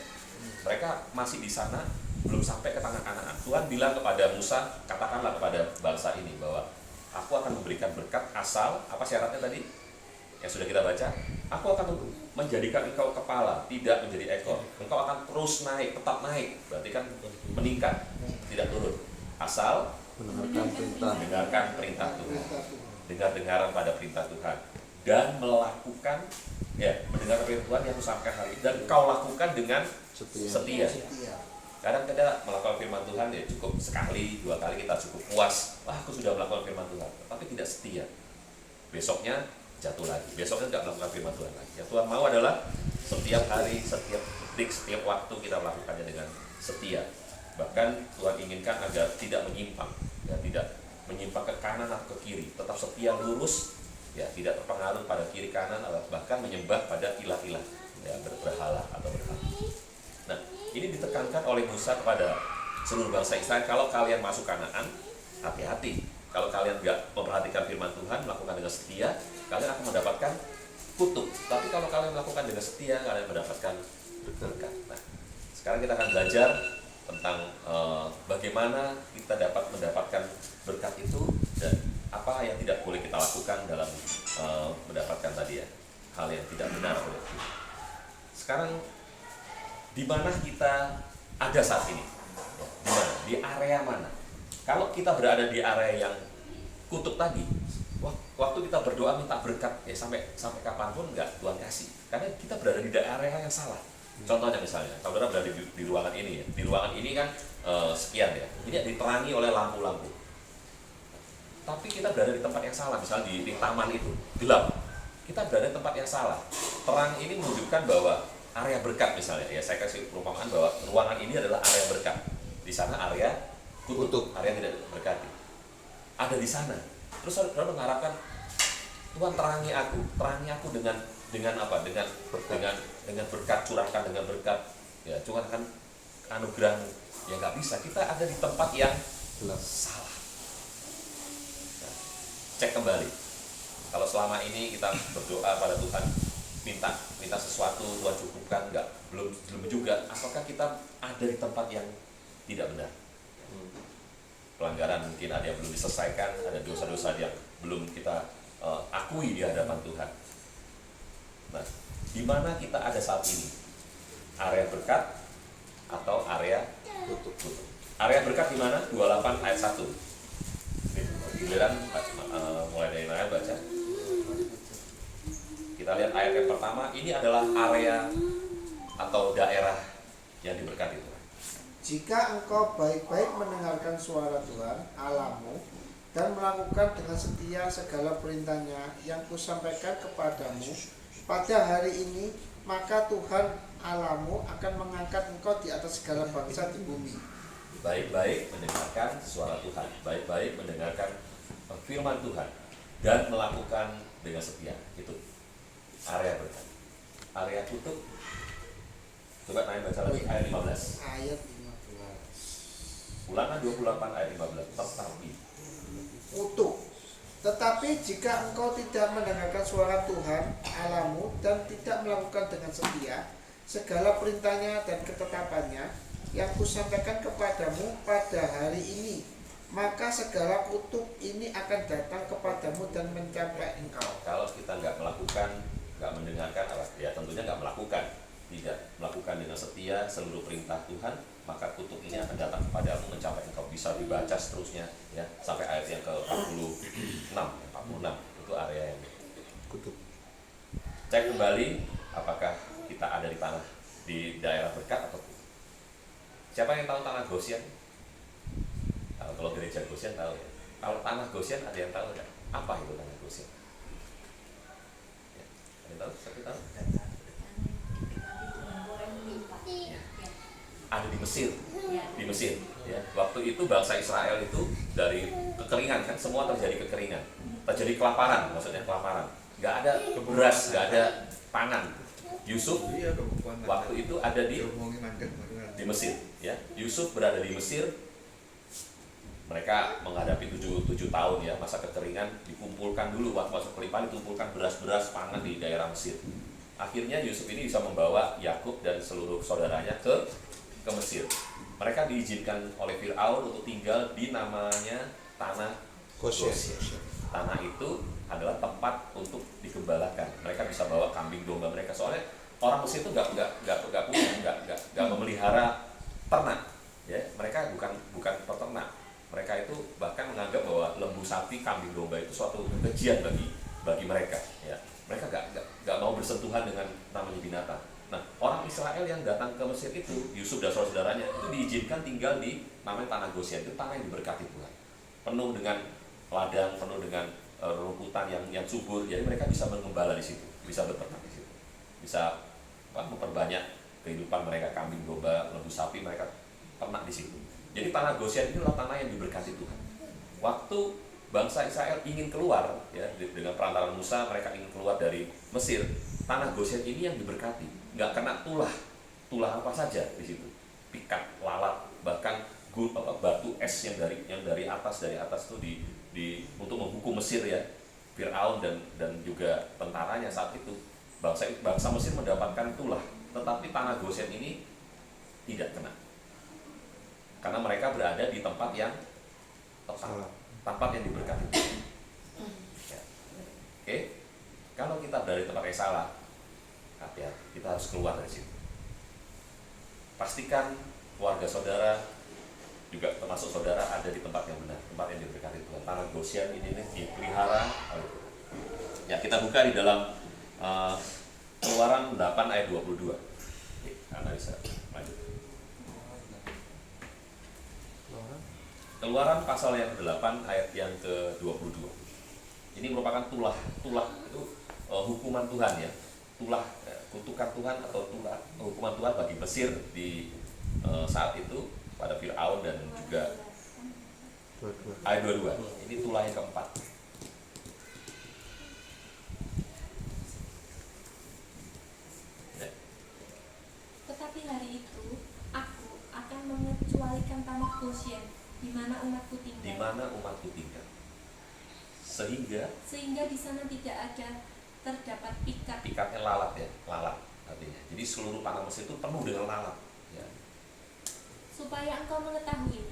Mereka masih di sana, belum sampai ke tanah Kanaan. Tuhan bilang kepada Musa, katakanlah kepada bangsa ini bahwa aku akan memberikan berkat asal, apa syaratnya tadi? Yang sudah kita baca, aku akan menjadikan engkau kepala, tidak menjadi ekor. Engkau akan terus naik, tetap naik. Berarti kan meningkat, tidak turun. Asal mendengarkan perintah Tuhan. Dengar-dengaran pada perintah Tuhan. Dan melakukan, ya, mendengarkan perintah Tuhan yang aku sampaikan hari ini. Dan kau lakukan dengan setia. Kadang kita melakukan firman Tuhan ya cukup sekali, 2 kali kita cukup puas. Wah, aku sudah melakukan firman Tuhan, tapi tidak setia. Besoknya jatuh lagi, besoknya tidak melakukan firman Tuhan lagi. Yang Tuhan mau adalah setiap hari, setiap detik, setiap waktu kita melakukannya dengan setia. Bahkan Tuhan inginkan agar tidak menyimpang, ya, tidak menyimpang ke kanan atau ke kiri, tetap setia lurus, ya, tidak terpengaruh pada kiri kanan, bahkan menyembah pada ilah-ilah, ya, berhala atau berhala. Nah, ini ditekankan oleh Musa kepada seluruh bangsa Israel, kalau kalian masuk Kanaan, hati-hati. Kalau kalian nggak memperhatikan firman Tuhan, melakukan dengan setia, kalian akan mendapatkan kutuk. Tapi kalau kalian melakukan dengan setia, kalian mendapatkan berkat. Nah, sekarang kita akan belajar tentang bagaimana kita dapat mendapatkan berkat itu dan apa yang tidak boleh kita lakukan dalam mendapatkan tadi, ya, hal yang tidak benar. Sekarang di mana kita ada saat ini? Di mana? Di area mana? Kalau kita berada di area yang kutuk tadi, waktu kita berdoa minta berkat, ya sampai kapanpun nggak Tuhan kasih, karena kita berada di area yang salah. Contohnya misalnya, saudara berada di ruangan ini, ya. Di ruangan ini kan sekian, ya. Ini diterangi oleh lampu-lampu. Tapi kita berada di tempat yang salah, misalnya di taman itu gelap. Kita berada di tempat yang salah. Terang ini menunjukkan bahwa area berkat misalnya, ya, saya kasih perumpamaan bahwa ruangan ini adalah area berkat. Di sana area kutuk, area yang tidak berkati. Ada di sana. Terus saudara mengharapkan Tuhan terangi aku dengan apa? Dengan berkat, curahkan dengan berkat, ya, curahkan anugerahmu. Ya nggak bisa. Kita ada di tempat yang salah. Nah, cek kembali. Kalau selama ini kita berdoa pada Tuhan, minta sesuatu Tuhan cukupkan, belum juga. Apakah kita ada di tempat yang tidak benar? Pelanggaran mungkin ada yang belum diselesaikan, ada dosa-dosa yang belum kita akui di hadapan Tuhan. Nah, di mana kita ada saat ini? Area berkat atau area kutuk? Area berkat di mana? 28 ayat 1. Giliran mulai dari mana baca? Kita lihat ayat yang pertama, ini adalah area atau daerah yang diberkati Tuhan. Jika engkau baik-baik mendengarkan suara Tuhan Allahmu dan melakukan dengan setia segala perintahnya yang kusampaikan kepadamu pada hari ini, maka Tuhan Allahmu akan mengangkat engkau di atas segala bangsa di bumi. Baik-baik mendengarkan suara Tuhan, baik-baik mendengarkan firman Tuhan dan melakukan dengan setia. Itu area berkat. Area kutuk, coba naik baca lagi ayat 15. Ayat 15. Ulangan 28 ayat 15. Tetapi Kutuk. Tetapi jika engkau tidak mendengarkan suara Tuhan Allahmu dan tidak melakukan dengan setia segala perintahnya dan ketetapannya yang kusampaikan kepadamu pada hari ini, maka segala kutuk ini akan datang kepadamu dan mencapai engkau. kalau kita nggak melakukan, nggak mendengarkan, ya tentunya nggak melakukan, tidak melakukan dengan setia seluruh perintah Tuhan, maka kutuk ini akan datang kepadamu, mencapai engkau. Bisa dibaca seterusnya, ya, sampai ayat yang ke-46. 46 itu area yang kutuk. Cek kembali apakah kita ada di daerah berkat atau kutuk. Siapa yang tahu tanah Goshen? Kalau gereja Goshen tahu, ya. Kalau tanah Goshen ada yang tahu nggak? Apa itu tanah Goshen? Ya, ada yang tahu? Siapa yang tahu? Ada di Mesir, ya. Waktu itu bangsa Israel itu dari kekeringan, kan semua terjadi kekeringan, terjadi kelaparan, maksudnya kelaparan, nggak ada beras, nggak ada pangan, Yusuf waktu itu ada di Mesir, ya. Yusuf berada di Mesir. Mereka menghadapi 7 tahun ya masa kekeringan, dikumpulkan dulu waktu masa kelimpahan, dikumpulkan beras-beras pangan di daerah Mesir. Akhirnya Yusuf ini bisa membawa Yakub dan seluruh saudaranya ke Mesir. Mereka diizinkan oleh Fir'aun untuk tinggal di namanya tanah Goshen. Tanah itu adalah tempat untuk digembalakan. Mereka bisa bawa kambing domba mereka, soalnya orang Mesir itu nggak memelihara ternak, ya. Mereka bukan peternak. Mereka itu bahkan menganggap bahwa lembu sapi, kambing domba itu suatu kekejian bagi mereka, ya. Mereka nggak mau bersentuhan dengan namanya binatang. Nah, orang Israel yang datang ke Mesir itu, Yusuf dan saudara-saudaranya itu diizinkan tinggal di namanya tanah Goshen. Itu tanah yang diberkati Tuhan, penuh dengan ladang, penuh dengan rumputan yang subur. Jadi mereka bisa mengembala di situ, bisa beternak di situ, bisa memperbanyak kehidupan mereka, kambing domba, lembu sapi mereka ternak di situ. Jadi tanah Goshen itu adalah tanah yang diberkati Tuhan. Waktu bangsa Israel ingin keluar, ya, dengan perantaran Musa mereka ingin keluar dari Mesir, tanah Goshen ini yang diberkati, nggak kena tulah apa saja di situ, pikat, lalat, bahkan batu es yang dari atas itu untuk menghukum Mesir, ya, Fir'aun dan juga tentaranya saat itu. Bangsa Mesir mendapatkan tulah, tetapi tanah Goshen ini tidak kena. Karena mereka berada di tempat yang tepat, tempat yang diberkati. Ya. Oke, kalau kita berada di tempat yang salah, ya, kita harus keluar dari situ. Pastikan keluarga saudara, juga termasuk saudara, ada di tempat yang benar, tempat yang diberkati Tuhan. Tanah Goshen ini dipelihara oleh Tuhan. Ya, kita buka di dalam Keluaran 8 ayat 22. Oke, Anda bisa lanjut. Keluaran pasal yang ke-8 ayat yang ke-22. Ini merupakan tulah itu hukuman Tuhan, ya. Kutukan Tuhan atau hukuman Tuhan bagi Mesir di saat itu pada Fir'aun dan juga ayat 22. Ini tulah yang keempat. Tetapi hari itu aku akan mengecualikan tanah Goshen di mana umatku tinggal. Sehingga di sana tidak ada terdapat pikat. Pikatnya lalat, ya, lalat artinya. Jadi seluruh tanah Mesir itu penuh dengan lalat, ya. Supaya engkau mengetahui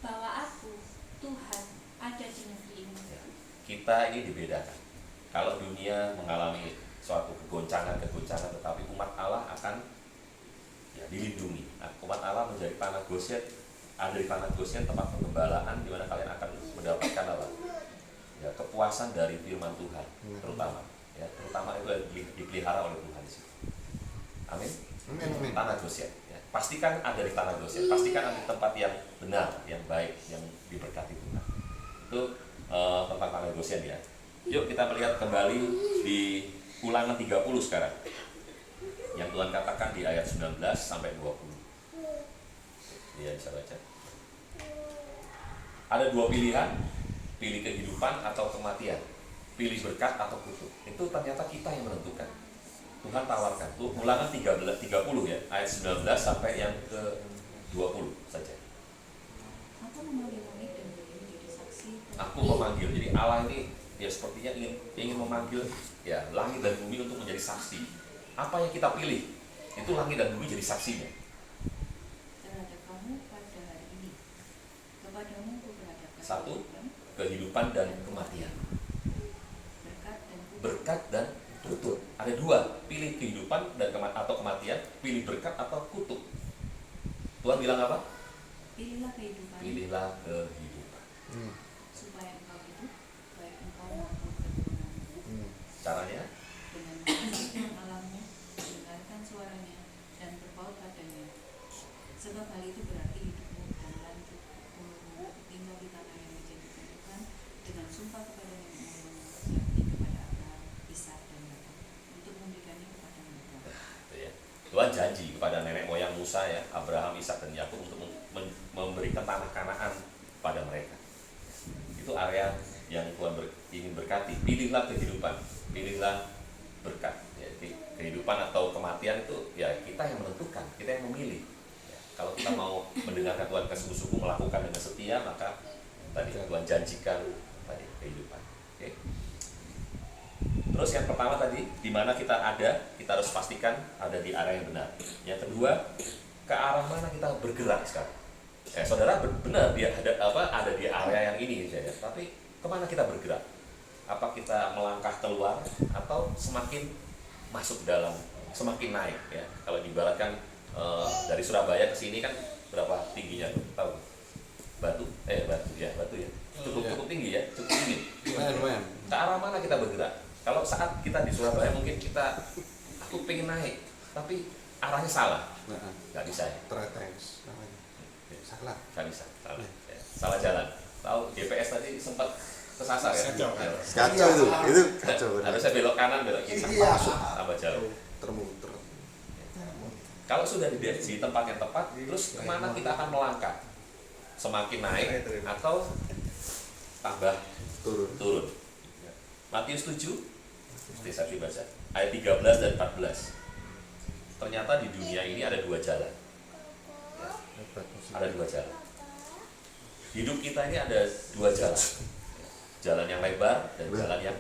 bahwa aku Tuhan ada di negeri ini. Ya. Kita ini dibedakan. Kalau dunia mengalami suatu kegoncangan, tetapi umat Allah akan, ya, dilindungi. Nah, umat Allah menjadi tanah Goshen, ada di tanah Goshen tempat pengembalaan di mana kalian akan mendapatkan apa? Ya, kepuasan dari firman Tuhan, terutama itu dipelihara oleh Tuhan di situ. Amin. Tanah Goshen, ya. Pastikan ada di tanah Goshen, pastikan ada di tempat yang benar, yang baik, yang diberkati Tuhan. Itu tentang tanah Goshen, ya. Yuk kita melihat kembali di Ulangan 30 sekarang, yang Tuhan katakan di ayat 19 sampai 20. Dia bisa baca. Ada dua pilihan, pilih kehidupan atau kematian, pilih berkat atau kutuk. Itu ternyata kita yang menentukan. Tuhan tawarkan. Ulangan 30 ya, ayat 19 sampai yang ke 20 saja. Aku memanggil langit dan bumi menjadi saksi. Aku memanggil. Jadi Allah ini, ya, sepertinya ingin memanggil, ya, langit dan bumi untuk menjadi saksi. Apa yang kita pilih, itu langit dan bumi jadi saksinya. Terhadap kamu pada hari ini, kepadamu kuperhadapkan. Satu, kehidupan dan kematian. Berkat dan kutuk. Ada dua, pilih kehidupan dan atau kematian, pilih berkat atau kutuk. Tuhan bilang apa? Pilihlah kehidupan. Pilihlah kehidupan. Supaya engkau hidup, baik engkau maupun keturunanmu. Caranya? Dengan mengasihi Allahmu, mendengarkan suaranya dan berpaut padanya. Sebab hal itu berarti hidupmu dan lanjut umurmu tinggal di tanah yang dijadikan Tuhan dengan sumpah kepada nenek moyangmu, yakni kepada Abraham, Ishak dan Yakub, untuk memberikannya kepada mereka. Tuhan janji kepada nenek moyang Musa, ya, Abraham, Ishak dan Yakub, untuk memberikan tanah Kanaan pada mereka. Itu area yang Tuhan ingin berkati. Pilihlah kehidupan, pilihlah berkat, ya, kehidupan atau kematian itu ya kita yang menentukan, kita yang memilih. Ya, kalau kita mau mendengarkan Tuhan sungguh-sungguh melakukan dengan setia, maka tadi Tuhan janjikan tadi kehidupan. Oke. Terus yang pertama tadi, di mana kita ada, kita harus pastikan ada di arah yang benar. Yang kedua, ke arah mana kita bergerak sekarang. Saudara benar dia ada di area yang ini ya, tapi kemana kita bergerak? Apa kita melangkah keluar atau semakin masuk dalam, semakin naik ya? Kalau diibaratkan dari Surabaya ke sini kan berapa tingginya tuh? Tahu? Batu ya. Cukup tinggi ya, cukup tinggi. Lumayan. Ke arah mana kita bergerak? Kalau saat kita di Surabaya mungkin aku pengen naik, tapi arahnya salah, nggak bisa ya. Tretes namanya. Salah. Nggak bisa, salah. Ya, salah jalan. Tahu GPS tadi sempat kesasar ya? Kacau itu kacau. Harusnya belok kanan, belok kiri, Iya. tambah jauh. Termuter. Kalau sudah di tempat yang tepat, terus kemana kita akan melangkah? Semakin naik atau tambah turun? Matius 7, bisa dibaca, ayat 13 dan 14. Ternyata di dunia ini ada dua jalan. Ada dua jalan. Hidup kita ini ada dua jalan. Jalan yang lebar dan jalan yang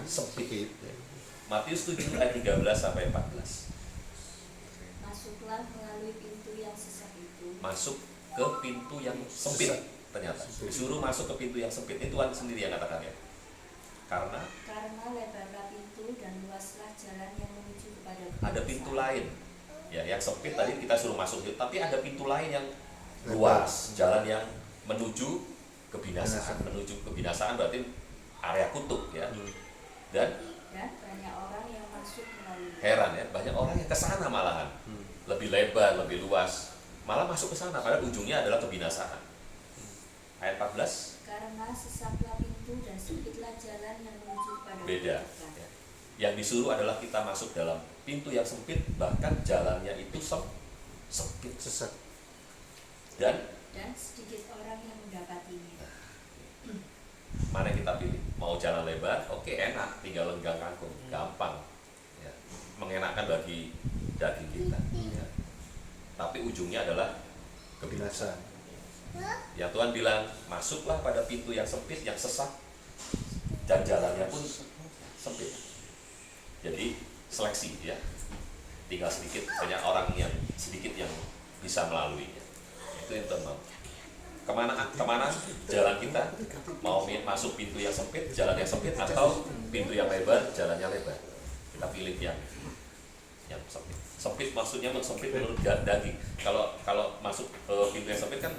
sempit. Matius 7 ayat 13 sampai 14. Masuklah melalui pintu yang sesak itu. Masuk ke pintu yang sempit. Ternyata disuruh masuk ke pintu yang sempit. Ini Tuhan sendiri yang katakan ya. Karena lebarlah pintu dan luaslah jalan yang menuju kepada ada pintu lain. Ya, yang sempit tadi kita suruh masuk, tapi ada pintu lain yang luas, jalan yang menuju kebinasaan. Menuju kebinasaan berarti area kutub ya. Dan banyak orang yang masuk melalui. Heran ya, banyak orang yang ke sana malahan. Lebih lebar, lebih luas. Malah masuk ke sana padahal ujungnya adalah kebinasaan. Ayat 14. Karena sesaklah pintu dan sempitlah jalan yang menuju pada Beda. Ya. Yang disuruh adalah kita masuk dalam pintu yang sempit, bahkan jalannya itu sempit, sesak. Dan sedikit orang yang mendapatinya. Mana yang kita pilih? Mau jalan lebar? Oke, enak, tinggal lenggang kangkung, gampang. Ya. Mengenakan bagi daging kita. Ya. Tapi ujungnya adalah kebinasaan. Yang Tuhan bilang, masuklah pada pintu yang sempit, yang sesak, dan jalannya pun sempit. Jadi seleksi ya, tinggal sedikit, banyak orang yang sedikit yang bisa melalui. Itu yang Tuhan mau. Kemana jalan kita? Mau masuk pintu yang sempit, jalan yang sempit, atau pintu yang lebar, jalannya lebar? Kita pilih yang sempit. Sempit maksudnya sempit menurut daging. Kalau masuk pintu yang sempit kan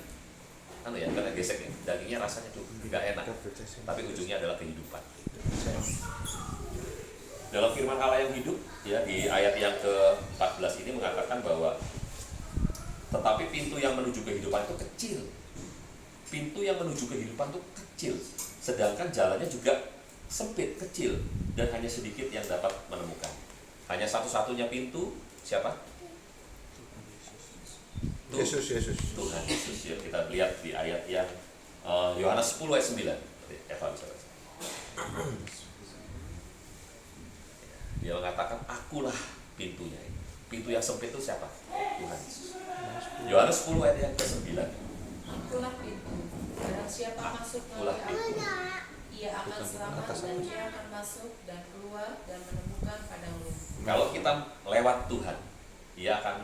karena gesek ya, dagingnya rasanya tuh nggak enak, tapi ujungnya adalah kehidupan. Dalam firman Allah yang hidup ya, di ayat yang ke-14 ini mengatakan bahwa tetapi pintu yang menuju kehidupan itu kecil. Pintu yang menuju kehidupan itu kecil, sedangkan jalannya juga sempit, kecil, dan hanya sedikit yang dapat menemukan. Hanya satu-satunya pintu siapa? Yesus. Tuhan Yesus ya. Kita lihat di ayat yang Yohanes 10 ayat 9. Eva bisa baca. Dia mengatakan, akulah pintunya. Pintu yang sempit itu siapa? Tuhan Yesus. Yohanes 10 ayat yang ke-9. Akulah pintu. Barang siapa masuk melalui aku, ia akan selamat dan dia akan masuk dan keluar dan menemukan padang rumput. Kalau kita lewat Tuhan, ia akan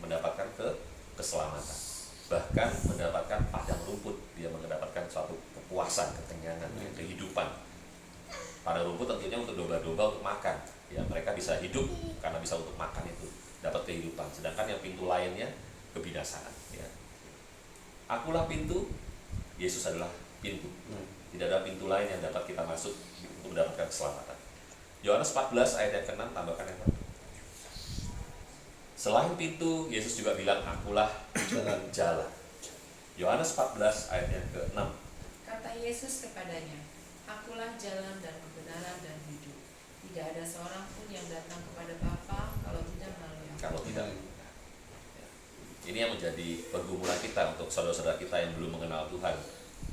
mendapatkan keselamatan, bahkan mendapatkan padang rumput. Dia mendapatkan suatu kepuasan, ketenangan, kehidupan. Padang rumput tentunya untuk domba-domba untuk makan. Ya, mereka bisa hidup karena bisa untuk makan itu, dapat kehidupan. Sedangkan yang pintu lainnya kebinasaan. Ya. Akulah pintu, Yesus adalah pintu. Tidak ada pintu lain yang dapat kita masuk untuk mendapatkan keselamatan. Yohanes 14 ayat yang ke-6, tambahkan yang satu. Selain pintu, Yesus juga bilang, akulah jalan. Yohanes 14 ayat yang ke-6. Kata Yesus kepadanya, akulah jalan dan kebenaran dan hidup. Tidak ada seorang pun yang datang kepada Bapa kalau tidak melalui aku. Kalau tidak. Ya. Ini yang menjadi pergumulan kita untuk saudara-saudara kita yang belum mengenal Tuhan.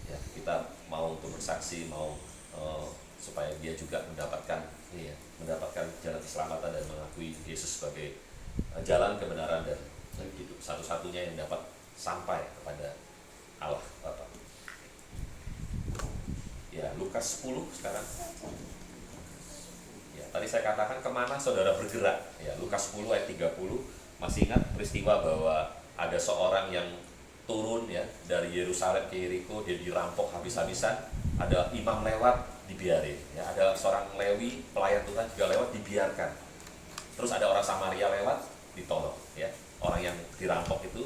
Ya, kita mau untuk bersaksi, mau supaya dia juga mendapatkan ini ya, mendapatkan jalan keselamatan dan mengakui Yesus sebagai jalan kebenaran dan hidup, satu-satunya yang dapat sampai kepada Allah Bapa. Ya, Lukas 10 sekarang. Ya, tadi saya katakan kemana saudara bergerak. Ya, Lukas 10 ayat 30. Masih ingat peristiwa bahwa ada seorang yang turun ya dari Yerusalem ke Yeriko, dia dirampok habis-habisan. Ada imam lewat, dibiarin. Ya, ada seorang Lewi, pelayan Tuhan juga lewat, dibiarkan. Terus ada orang Samaria lewat, ditolong. Ya, orang yang dirampok itu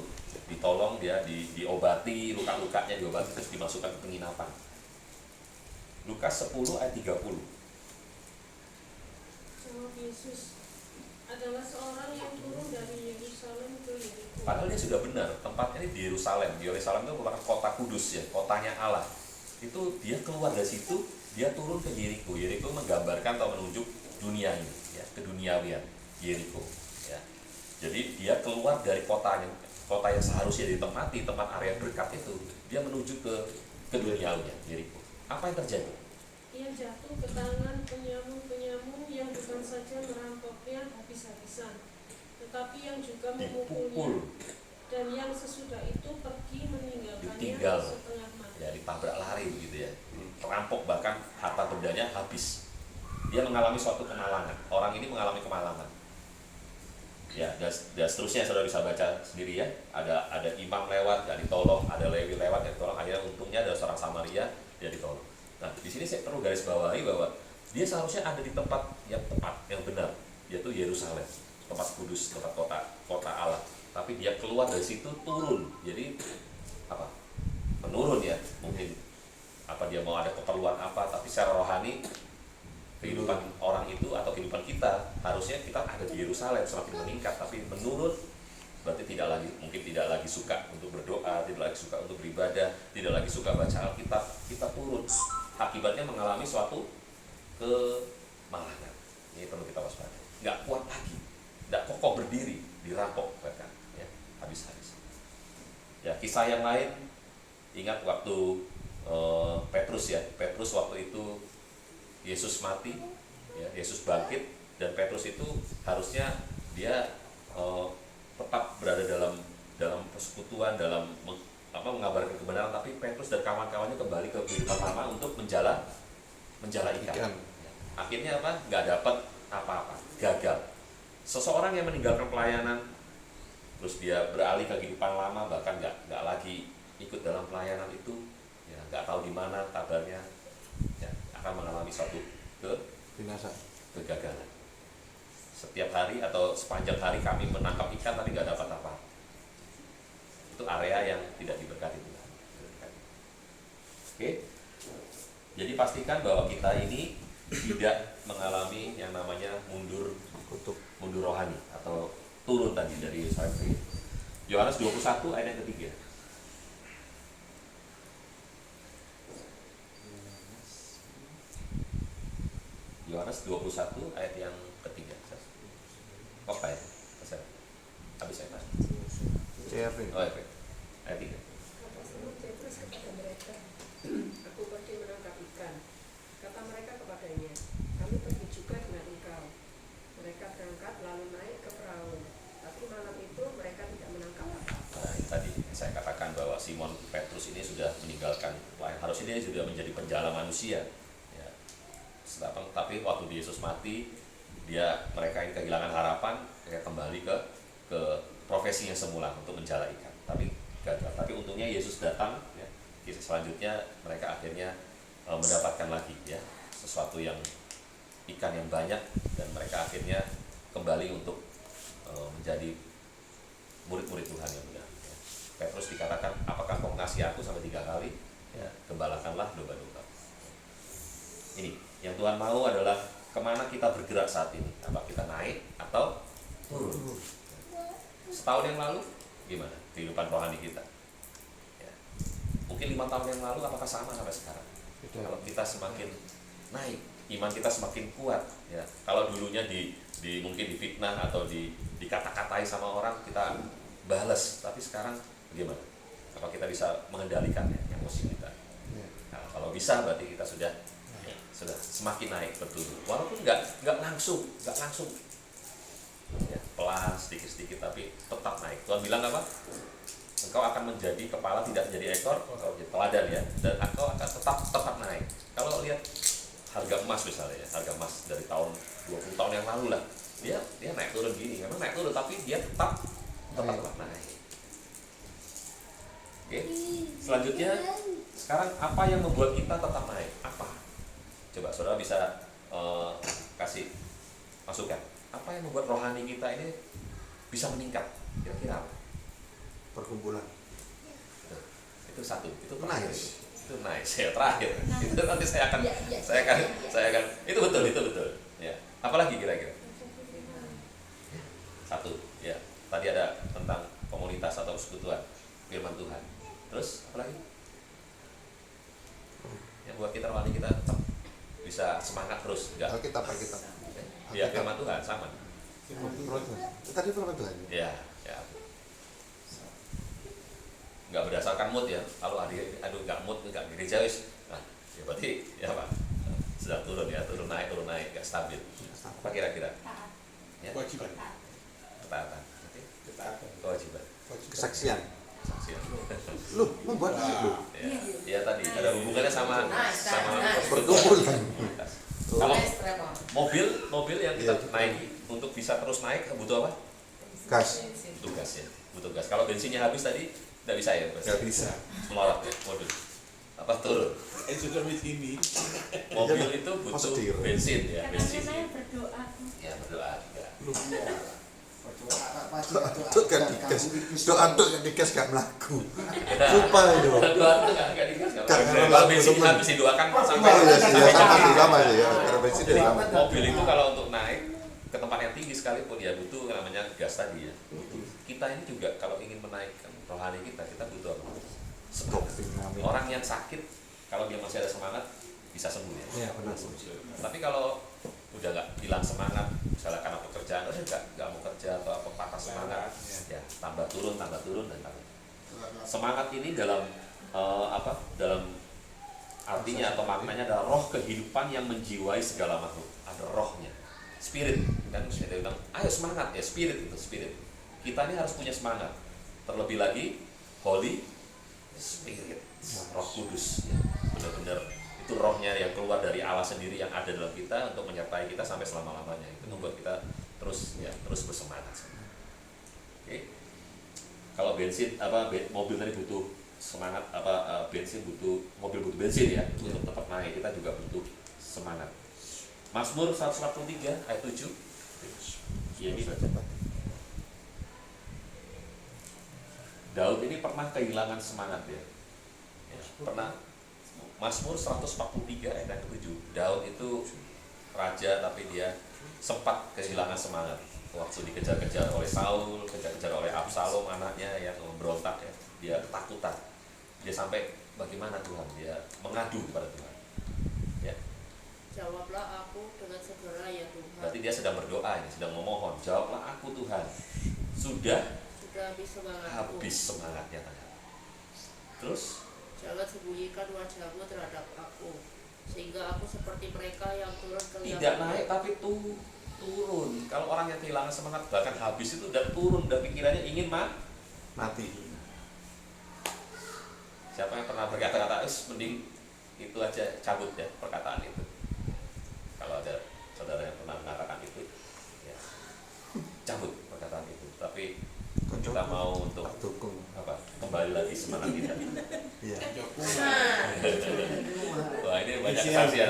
ditolong, dia diobati, luka-lukanya diobati, terus dimasukkan ke penginapan. Lukas 10 ayat 30. Jawab Yesus, adalah seorang yang turun dari Yerusalem ke Yeriko. Padahal dia sudah benar, tempatnya ini di Yerusalem. Di Yerusalem itu merupakan kota kudus ya, kotanya Allah. Itu dia keluar dari situ, dia turun ke Yeriko. Yeriko menggambarkan atau menunjuk dunia ini, ya, keduniawian Yeriko. Ya. Jadi dia keluar dari kota yang seharusnya ditempati, tempat area berkat itu, dia menuju ke keduniawian Yeriko. Apa yang terjadi? Ia jatuh ke tangan penyamun-penyamun yang bukan saja merampoknya habis-habisan, tetapi yang juga memukulnya. Dipukul, Dan yang sesudah itu pergi meninggalkannya ditinggal, setengah mati. ya, ditabrak lari begitu ya, terampok, bahkan harta bendanya habis. Dia mengalami suatu kemalangan. Orang ini mengalami kemalangan. Ya, dan seterusnya saudara bisa baca sendiri ya. Ada imam lewat, ya ditolong, ada Lewi lewat, ya ditolong. Akhirnya untungnya ada seorang Samaria, dia ditolong. Nah, di sini saya perlu garis bawahi bahwa dia seharusnya ada di tempat yang tepat, yang benar, yaitu Yerusalem, tempat kudus, tempat kota Allah. Tapi dia keluar dari situ, turun. Jadi apa? Menurun ya, mungkin apa dia mau ada keperluan apa, tapi secara rohani kehidupan orang itu atau kehidupan kita harusnya kita ada di Yerusalem, semakin meningkat, tapi menurun berarti mungkin tidak lagi suka untuk berdoa, tidak lagi suka untuk beribadah, tidak lagi suka baca Alkitab, kita turun. Akibatnya mengalami suatu kemalangan. Ini perlu kita waspada. Nggak kuat lagi, nggak kokoh berdiri, dirampok bahkan, ya, habis-habis. Ya, kisah yang lain, ingat waktu Petrus ya, Petrus waktu itu Yesus mati, ya, Yesus bangkit, dan Petrus itu harusnya dia tetap berada dalam persekutuan, dalam mengabarkan kebenaran, tapi Petrus dan kawan-kawannya kembali ke kehidupan lama untuk menjala ikan. Akhirnya apa? Nggak dapat apa-apa, gagal. Seseorang yang meninggalkan pelayanan, terus dia beralih ke kehidupan lama, bahkan nggak lagi ikut dalam pelayanan itu, ya, nggak tahu di mana kabarnya, ya, akan mengalami suatu kegagalan. Setiap hari atau sepanjang hari kami menangkap ikan tapi nggak dapat apa. Itu area yang tidak diberkati Tuhan. Oke. Jadi pastikan bahwa kita ini tidak mengalami yang namanya mundur rohani atau turun tadi dari Yerusalem. Yohanes 21 ayat yang ketiga. Yohanes 21 ayat yang ketiga. Apa ya? Habis saya tanya. Oh, ya. Ayat 3. Kata Simon Petrus kepada mereka, aku pergi menangkap ikan. Kata mereka kepadanya, kami pergi juga dengan engkau. Mereka berangkat lalu naik ke perahu. Tapi malam itu mereka tidak menangkap apa-apa. Nah, tadi saya katakan bahwa Simon Petrus ini sudah meninggalkan pelayan. Harusnya dia sudah menjadi penjala manusia. Ya. Tapi waktu Yesus mati, mereka ini kehilangan harapan, mereka kembali ke profesinya semula untuk menjala ikan. Tapi gagal. Tapi untungnya Yesus datang. Ya. Kisah selanjutnya mereka akhirnya mendapatkan lagi ya sesuatu yang ikan yang banyak, dan mereka akhirnya kembali untuk menjadi murid-murid Tuhan yang benar. Ya. Petrus dikatakan, apakah kau mengasihi aku sampai 3 kali? Ya, gembalakanlah domba-domba. Ini yang Tuhan mau adalah kemana kita bergerak saat ini. Apa kita naik atau turun? Setahun yang lalu gimana kehidupan rohani kita? Ya. Mungkin 5 tahun yang lalu apakah sama sampai sekarang? Kalau kita semakin naik, iman kita semakin kuat. Ya. Kalau dulunya mungkin difitnah atau dikata-katai sama orang, kita balas. Tapi sekarang bagaimana? Apa kita bisa mengendalikannya emosi kita? Nah, kalau bisa berarti kita sudah sudah semakin naik berturut. Walaupun nggak langsung, ya, pelan sedikit tapi tetap naik. Tuhan bilang apa? Engkau akan menjadi kepala, tidak menjadi ekor, engkau jadi teladan ya, dan engkau akan tetap naik. Kalau lihat harga emas misalnya ya, harga emas dari tahun 20 tahun yang lalu lah, dia naik turun gini, memang naik turun tapi dia tetap naik. Oke, selanjutnya sekarang apa yang membuat kita tetap naik? Apa? Coba saudara bisa kasih masukan. Apa yang membuat rohani kita ini bisa meningkat? Kira-kira apa? Perkumpulan. Itu satu, itu Nice. Itu nice ya, terakhir. Itu nanti saya akan itu betul. Ya. Apalagi kira-kira? Satu, ya. Tadi ada tentang komunitas atau persekutuan, firman Tuhan. Terus apa lagi? Yang buat kita rohani kita tetap bisa semangat terus, enggak? Alkitab. Ya, firman Tuhan sama. Tadi firman Tuhan. Ya. Enggak berdasarkan mood ya. Kalau enggak mood, enggak gereja wis. Nah, ya berarti ya Pak. Sedang turun naik, enggak stabil. Apa kira-kira? Ya. Kewajiban. Ketaatan. Oke. Kewajiban. Kesaksian. Saksian. Lu membuat itu. Ya tadi ada hubungannya sama Perkumpulan. Kalau mobil yang kita naiki untuk bisa terus naik butuh apa? Gas. Butuh gas ya. Butuh gas. Kalau bensinnya habis tadi nggak bisa ya? Nggak bisa. Melorot ya mobil. Apa turun? Sudah di sini. Mobil itu butuh bensin ya, Karena bensin. saya berdoa. Ya berdoa juga. Doa tuh yang digas gak melaku. Lupa itu. Doa itu nggak digas. Karena Kalau bensin habis didoakan sampai lama sih ya. Karena bensin dari lama. mobil itu kalau untuk naik ke tempat yang tinggi sekalipun ya butuh namanya gas tadi ya. Kita ini juga kalau ingin menaikkan rohani kita butuh apa? Semangat. Orang yang sakit kalau dia masih ada semangat bisa sembuh ya. Iya benar. Tapi kalau udah nggak hilang semangat, misalnya karena pekerjaan, nggak mau kerja atau apa patah semangat, ya tambah turun dan tambah. Semangat ini dalam dalam artinya atau maknanya adalah roh kehidupan yang menjiwai segala makhluk. Ada rohnya, spirit kan kita bilang, ayo semangat ya, spirit itu spirit. Kita ini harus punya semangat. Terlebih lagi Holy Spirit, Roh Kudus, ya, benar-benar itu rohnya yang keluar dari Allah sendiri yang ada dalam kita untuk menyertai kita sampai selama-lamanya. Itu membuat kita terus bersemangat. Oke. Kalau bensin mobil tadi butuh semangat, bensin mobil butuh bensin ya untuk tetap naik, kita juga butuh semangat. Mazmur 143 ayat 7. Ya, ini baca. Daud ini pernah kehilangan semangat ya. Pernah. Mazmur 143 ayat yang ke-7. Daud itu raja tapi dia sempat kehilangan semangat waktu dikejar-kejar oleh Saul, kejar-kejar oleh Absalom anaknya yang memberontak ya. Dia ketakutan. Dia sampai bagaimana Tuhan? Dia mengadu kepada Tuhan. Ya. Jawablah aku dengan segera ya Tuhan. Berarti dia sedang berdoa ini, sedang memohon. Jawablah aku Tuhan. Sudah habis semangatnya. Terus jangan sembunyikan wajahmu terhadap aku, sehingga aku seperti mereka yang turun ke liang. Tidak naik tapi turun. Kalau orang yang kehilangan semangat bahkan habis itu udah turun, udah pikirannya ingin mati. Siapa yang pernah berkata-kata, mending itu aja, cabut ya perkataan itu. Kalau ada saudara yang pernah mengatakan itu, ya cabut perkataan itu. Tapi kita mau untuk kembali lagi semangat kita. Iya. Wah ini banyak kesaksian.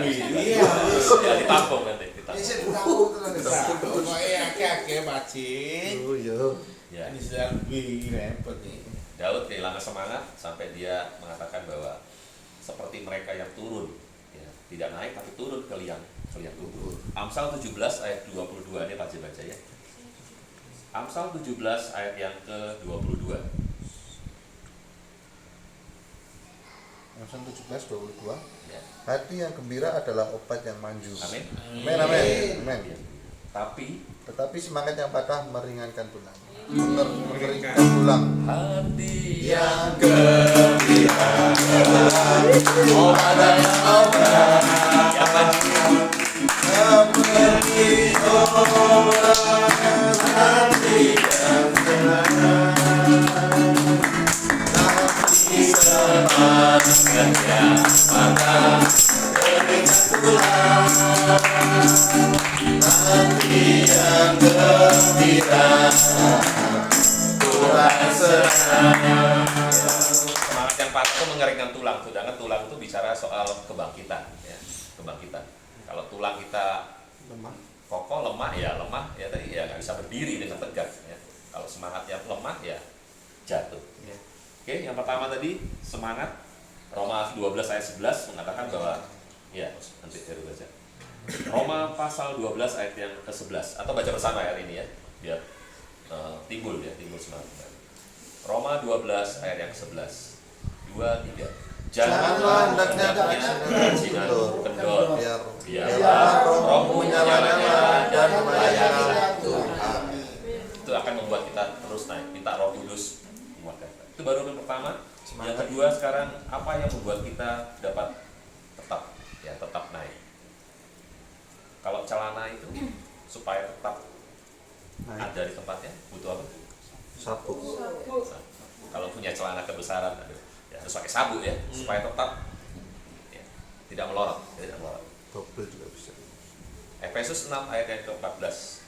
Ya ditampung nanti. Pokoknya akeh-akeh bacin. Oh iya. Ya. Ini sudah lebih repot nih. Daud kehilangan semangat sampai dia mengatakan bahwa seperti mereka yang turun, ya, tidak naik tapi turun ke liang kubur. Amsal 17 ayat 22 ini baca ya. Amsal 17 ayat yang ke-22. Amsal 17:22. Ya. Hati yang gembira adalah obat yang manju. Amin. Amin. Tetapi semangat yang patah meringankan tulang. Mengeringkan tulang. Hati yang gembira adalah obat yang hati yang tenang, hati semangatnya maka berikan tulang, hati yang gembira Tuhan senang. Semangat yang patah itu mengeringkan tulang, sedangkan tulang itu bicara soal kebangkitan, ya, kebangkitan. Kalau tulang kita kokoh, lemah ya tadi ya nggak bisa berdiri dengan tegak. Ya. Kalau semangatnya lemah ya jatuh. Ya. Oke, yang pertama tadi semangat. Roma 12 ayat 11 mengatakan bahwa ya nanti baru baca. Roma pasal 12 ayat yang ke-11 atau baca bersama ayat ini ya biar timbul semangat. Roma 12 ayat yang ke-11. 2, 3. Janganlah hendaknya kejinan kendor, biarlah rohmu menyala-nyala dan melayani Tuhan. Itu akan membuat kita terus naik. Minta Roh Kudus menguatkan. Itu baru yang pertama. Yang kedua sekarang apa yang membuat kita dapat tetap naik? Kalau celana itu supaya tetap ada di tempatnya butuh apa? Sabuk. Kalau punya celana kebesaran ya harus pakai sabuk ya supaya tetap ya, tidak melorot. Double juga bisa. Efesus 6 ayat yang ke-14.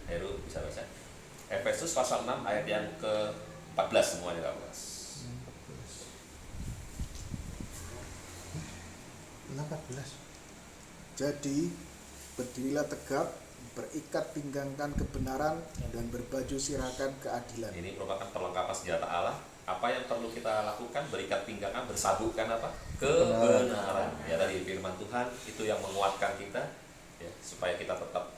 Heru bisa baca. Efesus pasal 6 ayat yang ke-14 semuanya 14. Jadi berdirilah tegap, berikat pinggangkan kebenaran dan berbaju sirahkan keadilan. Ini merupakan perlengkapan senjata Allah. Apa yang perlu kita lakukan? Berikat pinggangan, bersabukkan apa? Kebenaran. Ya tadi firman Tuhan itu yang menguatkan kita ya, supaya kita tetap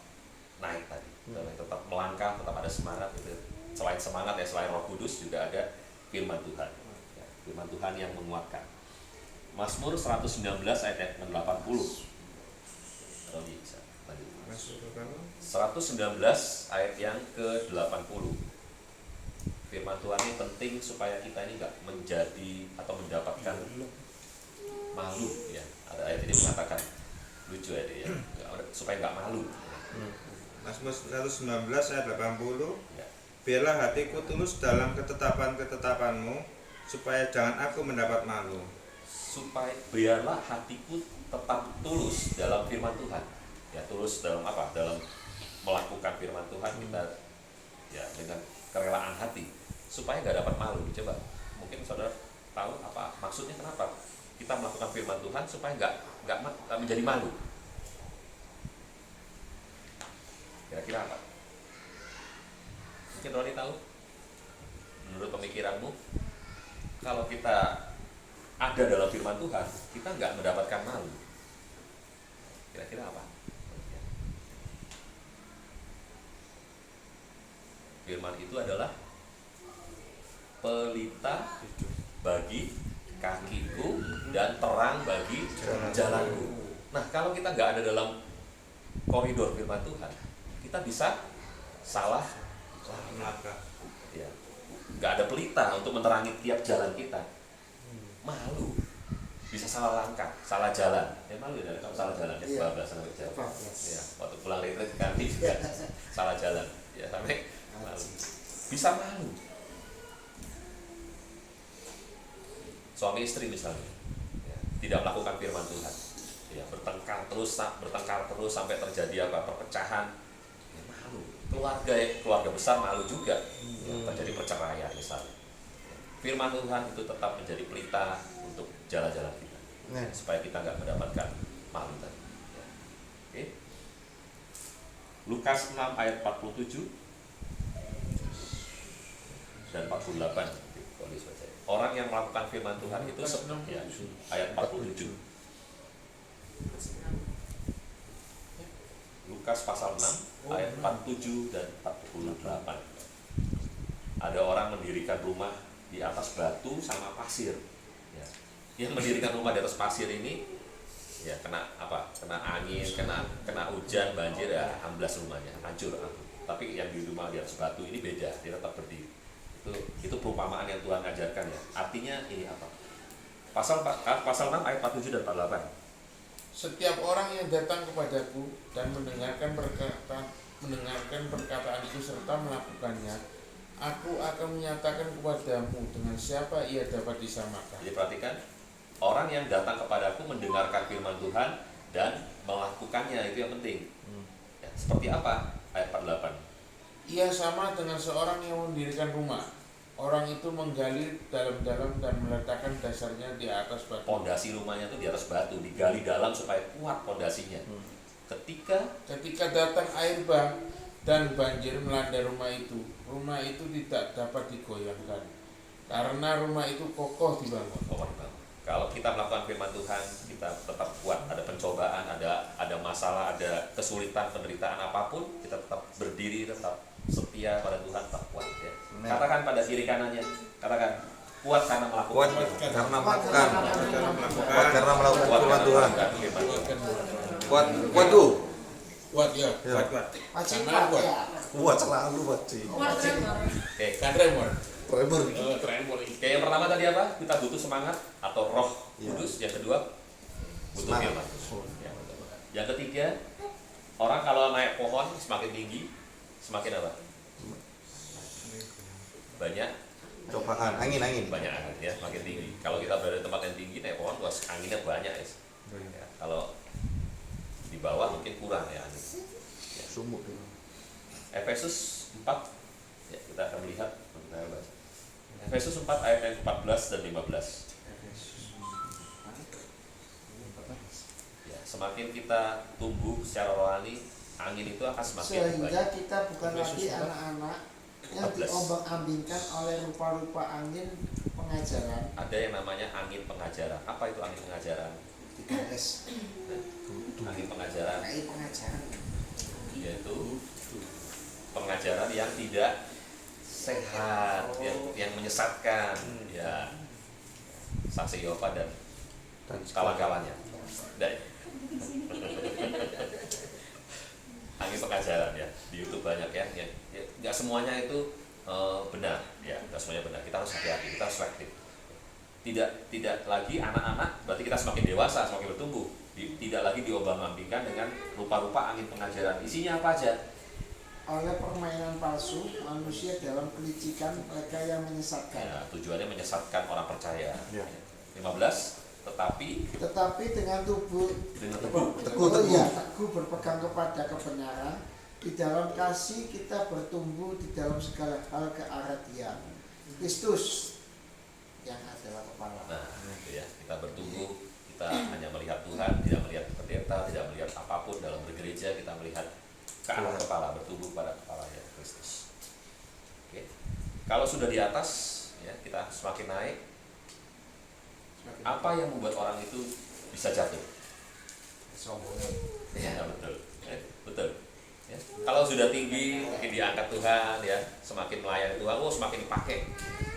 naik tadi. Tetap melangkah, tetap ada semangat itu. Selain semangat ya, selain Roh Kudus juga ada firman Tuhan. Ya, firman Tuhan yang menguatkan. Mazmur 119 ayat 80. Rodi bisa lanjut. 119 ayat yang ke-80. Firman Tuhan ini penting supaya kita ini enggak menjadi atau mendapatkan malu ya. Ada ayat ini mengatakan lucu ya dia, supaya enggak malu. Mazmur 119 ayat 80. Ya. Biarlah hatiku tulus dalam ketetapan-ketetapanmu, supaya jangan aku mendapat malu. Supaya biarlah hatiku tetap tulus dalam firman Tuhan. Ya, tulus dalam apa? Dalam melakukan firman Tuhan kita ya dengan kerelaan hati supaya nggak dapat malu. Coba mungkin saudara tahu apa maksudnya kenapa kita melakukan firman Tuhan supaya nggak menjadi malu. Kira-kira apa? Mungkin Roni tahu? Menurut pemikiranmu, kalau kita ada dalam firman Tuhan, kita nggak mendapatkan malu. Kira-kira apa? Firman itu adalah pelita bagi kakiku dan terang bagi jalanku. Nah, kalau kita nggak ada dalam koridor firman Tuhan, kita bisa salah langkah. Ya, nggak ada pelita untuk menerangi tiap jalan kita. Malu, bisa salah langkah, salah jalan. Ya malu ya kalau salah jalan ya, bablasan sampai jauh. Ya, waktu pulang retret kami juga salah jalan. Ya sampai malu. Bisa malu. Suami istri misalnya, ya, tidak melakukan firman Tuhan, ya bertengkar terus sampai terjadi apa perpecahan. Ya, malu. Keluarga besar malu juga. Ya, terjadi perceraian misalnya. Firman Tuhan itu tetap menjadi pelita untuk jalan-jalan kita, supaya kita nggak mendapatkan malu tadi. Ya. Oke. Lukas 6 ayat 47 dan 48. Orang yang melakukan firman Tuhan itu ya, ayat 47. Lukas pasal 6 ayat 47 dan 48. Ada orang mendirikan rumah di atas batu sama pasir. Ya. Yang mendirikan rumah di atas pasir ini ya kena apa? Kena angin, kena hujan, banjir ya amblas rumahnya, hancur. Tapi yang di rumah di atas batu ini beda, dia tetap berdiri. Itu perumpamaan yang Tuhan ajarkan ya. Artinya ini apa? Pasal 6 ayat 47 dan 48. Setiap orang yang datang kepadaku dan mendengarkan perkataanku serta melakukannya, aku akan menyatakan kepadamu dengan siapa ia dapat disamakan. Jadi perhatikan, orang yang datang kepadaku mendengarkan firman Tuhan dan melakukannya, itu yang penting. Ya, seperti apa? Ayat 48. Ia sama dengan seorang yang mendirikan rumah. Orang itu menggali dalam-dalam dan meletakkan dasarnya di atas batu. Pondasi rumahnya itu di atas batu, digali dalam supaya kuat pondasinya. Ketika datang air bah dan banjir melanda rumah itu tidak dapat digoyahkan karena rumah itu kokoh dibangun. Kalau kita melakukan firman Tuhan, kita tetap kuat. Ada pencobaan, ada masalah, ada kesulitan, penderitaan apapun, kita tetap berdiri, tetap setia pada Tuhan, tetap kuat. Ya. Katakan pada kiri kanannya, katakan kuat karena melakukan. Karena melakukan firman Tuhan. Kuat tuh. Kuat ya. Kuat selalu Cik. Oke, Kan tremor. Oke, yang pertama tadi apa? Kita butuh semangat atau roh kudus. Yang kedua butuh firman. Yang ketiga, orang kalau naik pohon semakin tinggi, semakin apa? Banyak Cobaan, angin. banyak angin ya, semakin tinggi. Kalau kita berada di tempat yang tinggi naik pohon, luas anginnya banyak ya. Kalau di bawah mungkin kurang ya angin. Sumuk. Efesus 4 ya, kita akan melihat. Efesus 4 ayat yang 14 dan 15. Ya, semakin kita tumbuh secara rohani, angin itu akan semakin Sehingga banyak. kita bukan lagi anak-anak yang 14. diombang-ambingkan oleh rupa-rupa angin pengajaran. Ada yang namanya angin pengajaran. Apa itu angin pengajaran? Angin pengajaran yaitu pengajaran yang tidak sehat, yang menyesatkan, ya saksi Yehova dan kawan-kawannya. Angin pengajaran ya, di YouTube banyak ya. Nggak semuanya itu benar, ya nggak semuanya benar. Kita harus hati-hati, kita harus selektif. Tidak lagi anak-anak, berarti kita semakin dewasa, semakin bertumbuh. Tidak lagi diombang-ambingkan dengan rupa-rupa angin pengajaran. Isinya apa aja? Oleh permainan palsu, manusia dalam kelicikan mereka yang menyesatkan. Ya, tujuannya menyesatkan orang percaya. Ya. 15. Tetapi dengan teguh berpegang kepada kebenaran, di dalam kasih kita bertumbuh di dalam segala hal ke arah Dia, Kristus yang adalah kepala. Nah, itu ya, kita bertumbuh, kita hanya melihat Tuhan, tidak melihat pendeta, tidak melihat apapun dalam bergereja, kita melihat ke arah kepala, bertumbuh pada kepala ya Kristus. Oke. Kalau sudah di atas, ya kita semakin naik. Apa yang membuat orang itu bisa jatuh? Sombong. Ya betul, betul. Ya. Kalau sudah tinggi, mungkin diangkat Tuhan, ya semakin melayani Tuhan, semakin dipakai,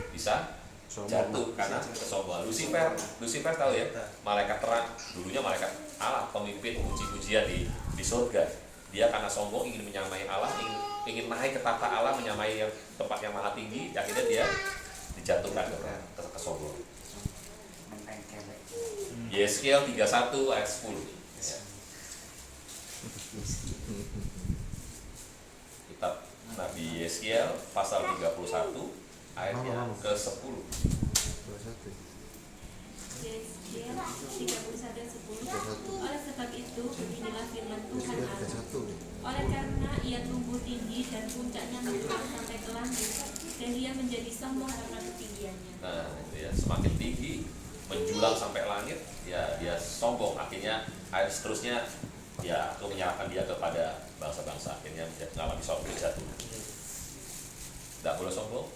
bisa jatuh karena kesombongan. Lucifer tahu ya, malaikat terang, dulunya malaikat Allah, pemimpin puji-pujian di surga. Dia karena sombong ingin menyamai Allah, ingin naik ke tahta Allah, menyamai yang tempat yang maha tinggi, akhirnya dia dijatuhkan ke kesombongan. Yeskiel 31 ayat 10. Ya. Kitab Nabi Yeskiel pasal 31 ayatnya ke-10. Yeskiel 31 ayat 10. Oleh sebab itu beginilah firman Tuhan Allah. Oleh karena ia tumbuh tinggi dan puncaknya menjulang sampai ke langit, dan ia menjadi sombong karena ketinggiannya. Nah, itu ya, semakin tinggi menjulang sampai langit, ya dia sombong, akhirnya ayat seterusnya ya itu menyerahkan dia kepada bangsa-bangsa, akhirnya mengalami sombong, jatuh. Tidak boleh sombong,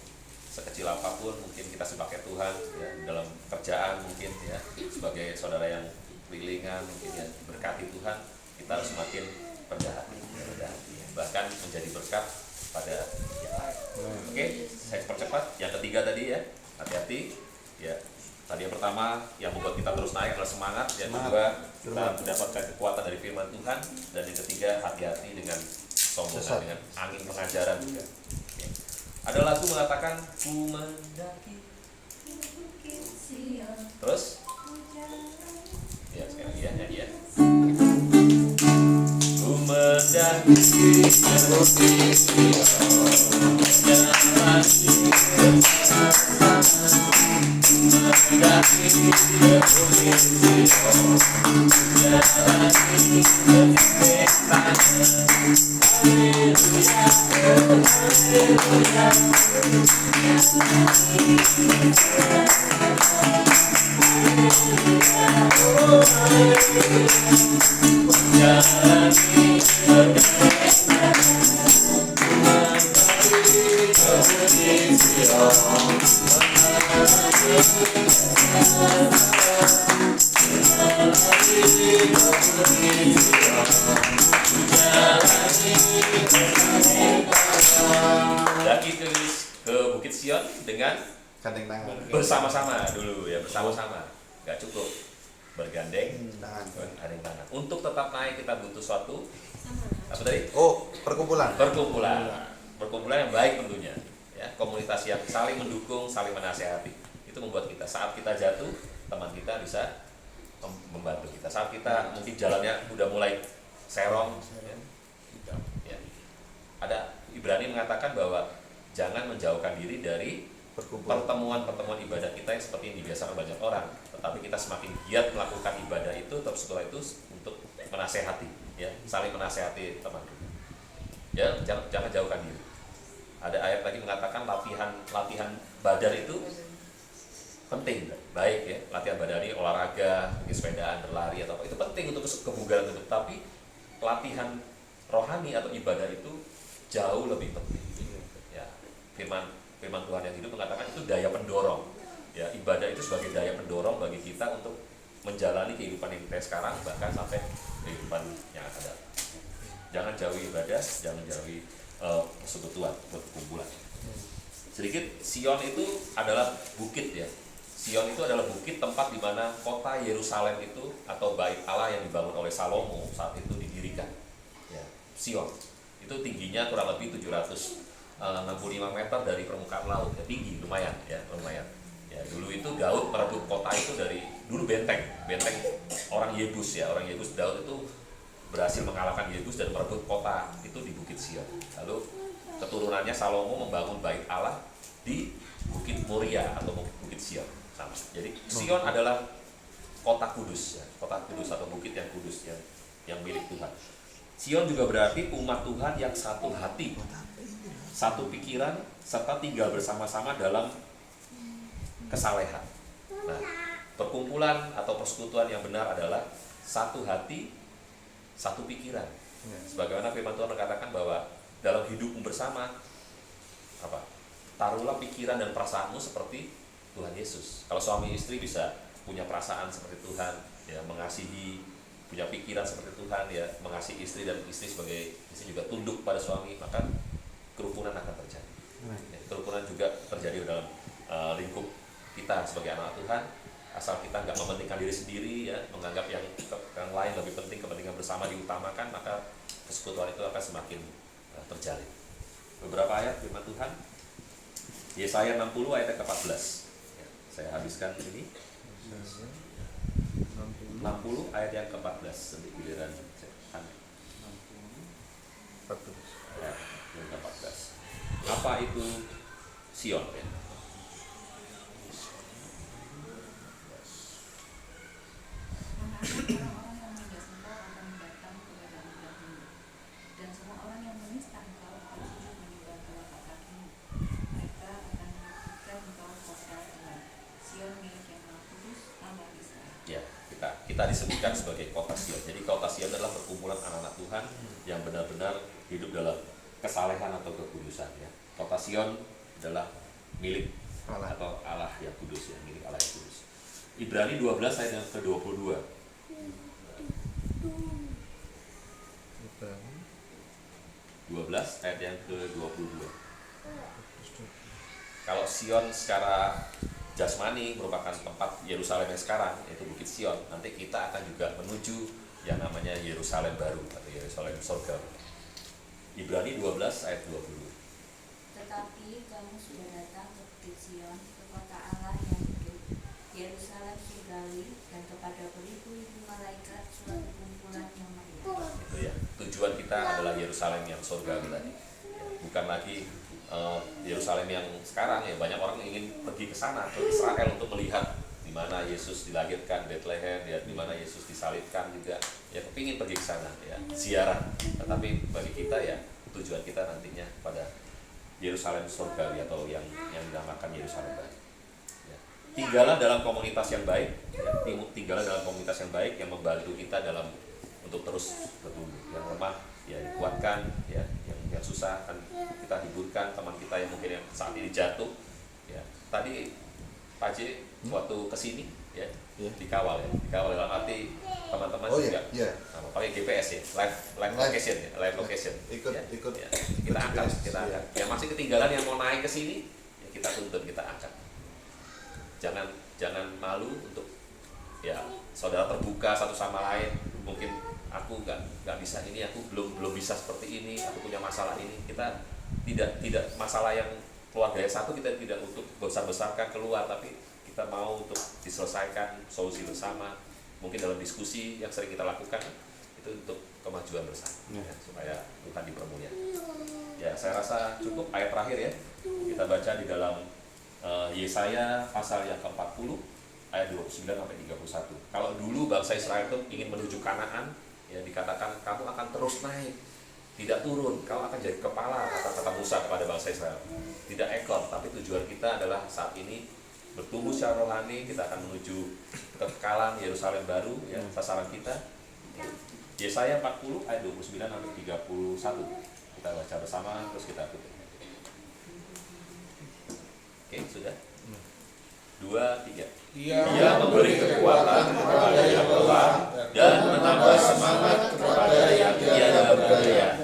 sekecil apapun mungkin kita sebagai Tuhan ya, dalam kerjaan mungkin ya sebagai saudara yang kelilingan mungkin ya berkati Tuhan, kita harus semakin rendah hati, bahkan menjadi berkat pada yang lain. Oke, saya percepat. Yang ketiga tadi ya, hati-hati ya. Tadi yang pertama yang membuat kita terus naik adalah semangat, yang kedua kita mendapatkan kekuatan dari firman Tuhan, dan yang ketiga hati-hati dengan sombongan, dengan angin pengajaran juga. Oke. Ada lagu mengatakan ku mendaki. Terus ya sekali lagi ya nyanyi ya. Daki ke Bukit Sion dengan Gandeng tangan. bersama-sama dulu ya, bersama-sama. Nggak cukup bergandeng Tangan. bergandeng tangan. Untuk tetap naik kita butuh suatu apa tadi? Oh, perkumpulan. Perkumpulan yang baik tentunya. Ya, komunitas yang saling mendukung, saling menasehati. Itu membuat kita saat kita jatuh, teman kita bisa membantu kita. Saat kita mungkin jalannya udah mulai serong, ya. Ada Ibrani mengatakan bahwa jangan menjauhkan diri dari pertemuan-pertemuan ibadah kita yang seperti yang dibiasakan banyak orang, tetapi kita semakin giat melakukan ibadah itu, terus setelah itu untuk menasehati, ya, saling menasehati teman. Ya, jangan jauhkan diri. Ada ayat lagi mengatakan latihan badan itu penting, baik ya, latihan badan ini olahraga, mungkin sepedaan, berlari atau apa, itu penting untuk kebugaran tubuh, tapi latihan rohani atau ibadah itu jauh lebih penting. Ya, firman Tuhan yang hidup mengatakan itu daya pendorong. Ya, ibadah itu sebagai daya pendorong bagi kita untuk menjalani kehidupan yang kita sekarang, bahkan sampai kehidupan yang akan datang. Jangan jauhi ibadah, jangan jauhi persekutuan, perkumpulan. Sedikit, Sion itu adalah bukit ya. Sion itu adalah bukit tempat di mana kota Yerusalem itu atau bait Allah yang dibangun oleh Salomo saat itu didirikan. Ya, Sion itu tingginya kurang lebih 765 meter dari permukaan laut. Ya, tinggi, lumayan ya, lumayan. Ya, dulu itu Daud merebut kota itu dari dulu benteng orang Yebus ya, orang Yebus. Daud itu berhasil mengalahkan Yebus dan merebut kota itu di Bukit Sion. Lalu keturunannya Salomo membangun bait Allah di Bukit Moria atau Bukit Sion sama. Jadi Sion adalah kota kudus ya, kota kudus atau bukit yang kudus yang milik Tuhan. Sion juga berarti umat Tuhan yang satu hati, satu pikiran, serta tinggal bersama-sama dalam kesalehan. Nah, perkumpulan atau persekutuan yang benar adalah satu hati, satu pikiran. Sebagaimana firman Tuhan mengatakan bahwa dalam hidupmu bersama, taruhlah pikiran dan perasaanmu seperti Tuhan Yesus. Kalau suami istri bisa punya perasaan seperti Tuhan, ya, mengasihi, punya pikiran seperti Tuhan, ya, mengasihi istri, dan istri sebagai istri juga tunduk pada suami, maka kerukunan akan terjadi. Ya, kerukunan juga terjadi dalam lingkup kita sebagai anak Tuhan. Asal kita nggak mementingkan diri sendiri, ya, menganggap yang lain lebih penting, kepentingan bersama diutamakan, maka persekutuan itu akan semakin terjalin. Beberapa ayat firman Tuhan, Yesaya 60 ayat ke-14. Ya, saya habiskan ini. 60 ayat yang ke-14 sedikit giliran ayat yang ke-14. Apa itu Sion? Ya? Orang-orang yang tidak engkau akan datang kepada engkau, dan semua orang yang menista engkau akan sujud menyembah telapak kakimu. Mereka akan menyebutkan engkau kota Tuhan, Sion milik yang Maha Kudus, Allah Israel. Ya, kita disebutkan sebagai kota Sion. Jadi kota Sion adalah perkumpulan anak-anak Tuhan yang benar-benar hidup dalam kesalehan atau kekudusan. Ya, kota Sion adalah milik Allah atau Allah yang kudus, ya, milik Allah yang kudus. Ibrani 12 ayat yang ke-22. 12 ayat yang ke-22. Kalau Sion secara jasmani merupakan tempat Yerusalem yang sekarang, yaitu Bukit Sion, nanti kita akan juga menuju yang namanya Yerusalem baru atau Yerusalem surga. Ibrani 12 ayat 20. Tetapi kamu sudah datang ke Bukit Sion, ke kota Allah yang hidup, Yerusalem surgawi, dan kepada beribu-ribu malaikat suatu kumpulan yang meriah. Itu ya, itu tujuan kita adalah Yerusalem yang surgawi tadi. Bukan lagi Yerusalem yang sekarang ya, banyak orang ingin pergi ke sana, ke Israel untuk melihat di mana Yesus dilahirkan, Bethlehem, ya, di mana Yesus disalibkan juga. Ya kepingin pergi ke sana ya, ziarah. Tetapi bagi kita ya, tujuan kita nantinya pada Yerusalem surgawi atau yang dinamakan Yerusalem baru. Ya. Tinggallah dalam komunitas yang baik, ya. Tinggallah dalam komunitas yang baik yang membantu kita dalam untuk terus bertumbuh. Yang lemah ya dikuatkan, ya yang susah kan kita hiburkan, teman kita yang mungkin yang saat ini jatuh. Ya. Tadi Pak J waktu kesini ya dikawal dalam arti teman-teman juga pakai GPS ya, live location ya, live location ikut ya. Kita angkat yang masih ketinggalan yang mau naik ke sini ya, kita tuntun, kita angkat. Jangan malu untuk ya saudara terbuka satu sama lain. Mungkin aku nggak bisa ini, aku belum bisa seperti ini, aku punya masalah ini. Kita tidak masalah yang keluarga yang satu kita tidak untuk besar-besarkan keluar, tapi kita mau untuk diselesaikan, solusi bersama. Mungkin dalam diskusi yang sering kita lakukan itu untuk kemajuan bersama ya, supaya Tuhan dipermuliakan. Ya saya rasa cukup ayat terakhir ya, kita baca di dalam Yesaya pasal yang ke-40 ayat 29 sampai 31. Kalau dulu bangsa Israel itu ingin menuju Kanaan ya, dikatakan kamu akan terus naik, tidak turun, kau akan jadi kepala, kata Musa kepada bangsa Israel, tidak ekor. Tapi tujuan kita adalah saat ini bertumbuh secara rohani, kita akan menuju kekekalan Yerusalem baru ya, sasaran kita. Yesaya 40 ayat 29 sampai 31. Kita baca bersama terus kita tutup. Oke, sudah. 2, 3. Dia memberi kekuatan kepada yang lelah dan menambah semangat kepada yang tiada berdaya.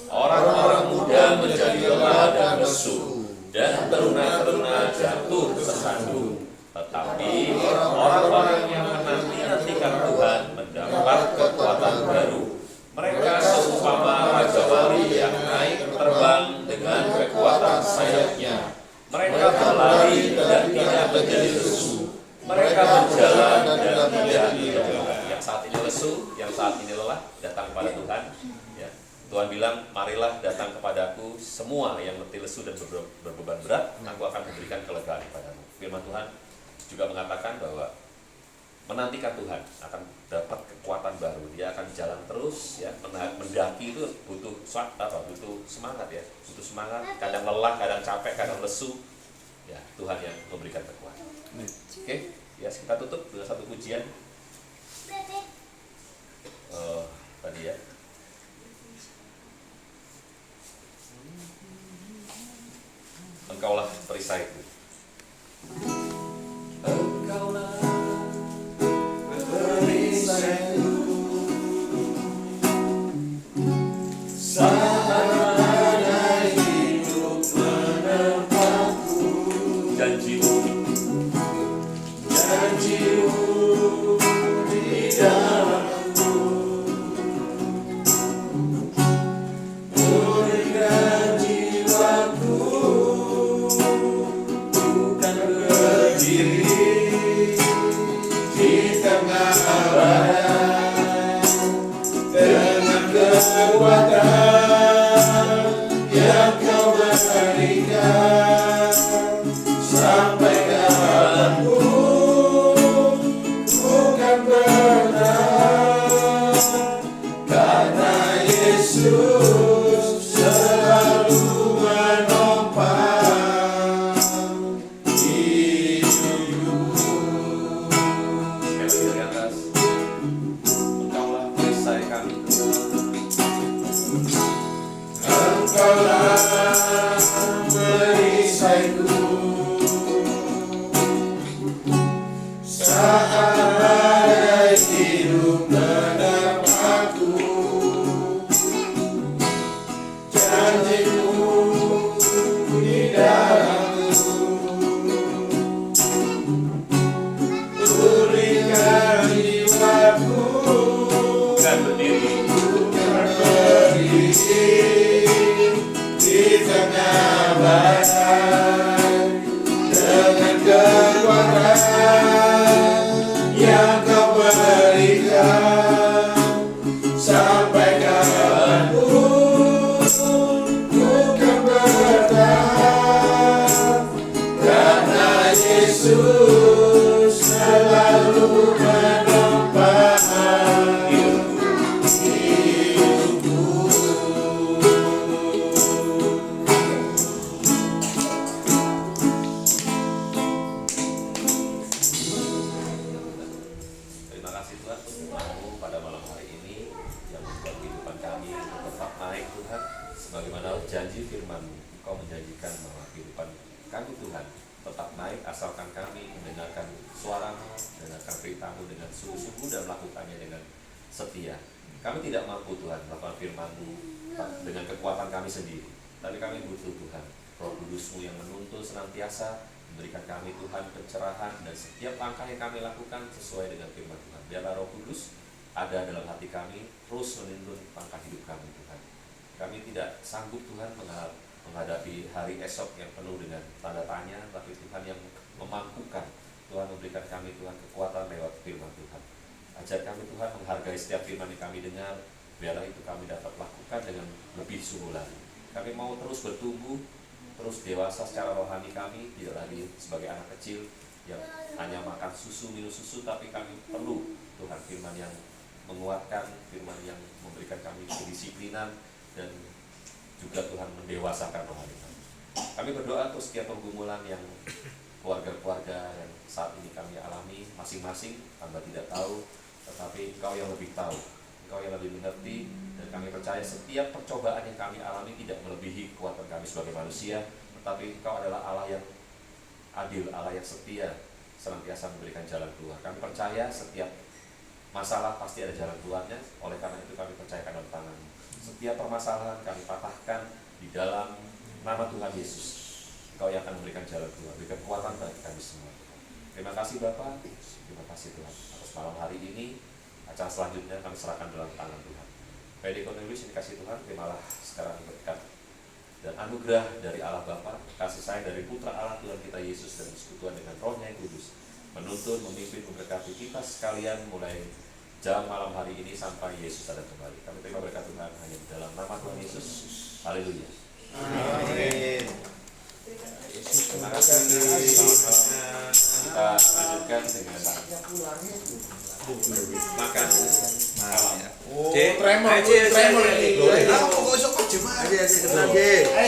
Orang-orang muda menjadi lelah dan lesu, dan teruna-teruna jatuh tersandung. Tetapi orang-orang yang menanti-nantikan Tuhan mendapat kekuatan baru. Mereka seumpama raja wali yang naik terbang dengan kekuatan sayapnya. Mereka berlari dan tidak menjadi lesu. Mereka berjalan dan tidak lelah. Yang saat ini lesu, yang saat ini lelah, datang kepada Tuhan. Ya. Tuhan bilang, marilah datang kepadaku semua yang letih lesu dan berbeban berat, aku akan memberikan kelegaan kepadamu. Firman Tuhan juga mengatakan bahwa menantikan Tuhan akan dapat kekuatan baru. Dia akan jalan terus ya, mendaki itu butuh semangat ya, butuh semangat, kadang lelah, kadang capek, kadang lesu. Ya, Tuhan yang memberikan kekuatan. Oke, ya kita tutup dengan satu pujian. Tadi ya. Engkaulah perisaiku. Engkaulah perisaiku. Saat ada hidup menerpaku. Janjimu di dalamku. Berikan jiwaku, bukan berdiri di tengah badai dengan kekuatan yang kau berikan sampai kapanpun, bukan bertahan, karena Yesus selalu menopang hidupku. Sekali lagi atas, Engkaulah perisai kami. Engkaulah perisaiku. Saat badai hidup menerpaku, janjimu di dalamku. Berikan jiwaku, bukan berdiri di tengah badai Yesus selalu menempa Terima kasih Tuhan untuk firman-Mu pada malam hari ini yang membuat kehidupan kami tetap naik Tuhan. Sebagaimana janji firman-Mu, Engkau menjanjikan bahwa kehidupan kami Tuhan tetap naik asalkan kami mendengarkan suara-Mu, mendengarkan perintah-Mu dengan sungguh-sungguh dan melakukannya dengan setia. Kami tidak mampu Tuhan melakukan firman-Mu dengan kekuatan kami sendiri, tapi kami butuh Tuhan Roh Kudus-Mu yang menuntun senantiasa, memberikan kami Tuhan pencerahan dan setiap langkah yang kami lakukan sesuai dengan firman Tuhan. Biarlah Roh Kudus ada dalam hati kami, terus menuntun langkah hidup kami Tuhan. Kami tidak sanggup Tuhan menghadapi hari esok yang penuh dengan tanda tanya, tapi Tuhan yang memampukan. Tuhan memberikan kami Tuhan kekuatan lewat firman Tuhan. Ajar kami Tuhan menghargai setiap firman yang kami dengar, biarlah itu kami dapat lakukan dengan lebih sungguh lagi. Kami mau terus bertumbuh, terus dewasa secara rohani kami, tidak lagi sebagai anak kecil yang hanya makan susu, minum susu, tapi kami perlu Tuhan firman yang menguatkan, firman yang memberikan kami kedisiplinan dan juga Tuhan mendewasakan rohani kami. Kami berdoa untuk setiap pergumulan yang keluarga-keluarga yang saat ini kami alami masing-masing, hamba tidak tahu, tetapi Engkau yang lebih tahu, Engkau yang lebih mengerti, dan kami percaya setiap percobaan yang kami alami tidak melebihi kekuatan kami sebagai manusia, tetapi Engkau adalah Allah yang adil, Allah yang setia, senantiasa memberikan jalan keluar. Kami percaya setiap masalah pasti ada jalan keluarnya, oleh karena itu kami percayakan dalam tangan-Mu. Setiap permasalahan kami patahkan di dalam nama Tuhan Yesus. Engkau yang akan memberikan jalan keluar, berikan kekuatan bagi kami semua. Terima kasih Bapa, terima kasih Tuhan atas malam hari ini. Acara selanjutnya kami serahkan dalam tangan Tuhan. Baik Cornelius, ini kasih Tuhan, terimalah sekarang berkat dan anugerah dari Allah Bapa, kasih sayang dari Putra Allah Tuhan kita Yesus, dan persekutuan dengan Roh-Nya yang kudus, menuntun, memimpin, memberkati kita sekalian mulai jam malam hari ini sampai Yesus ada kembali. Kami terima berkat Tuhan hanya di dalam nama Tuhan Yesus. Haleluya. Amin. Terima kasih. Kita lanjutkan dengan makan malam. Oh, tremor ini. Ayo, kok iso kok jemaah. Ayo,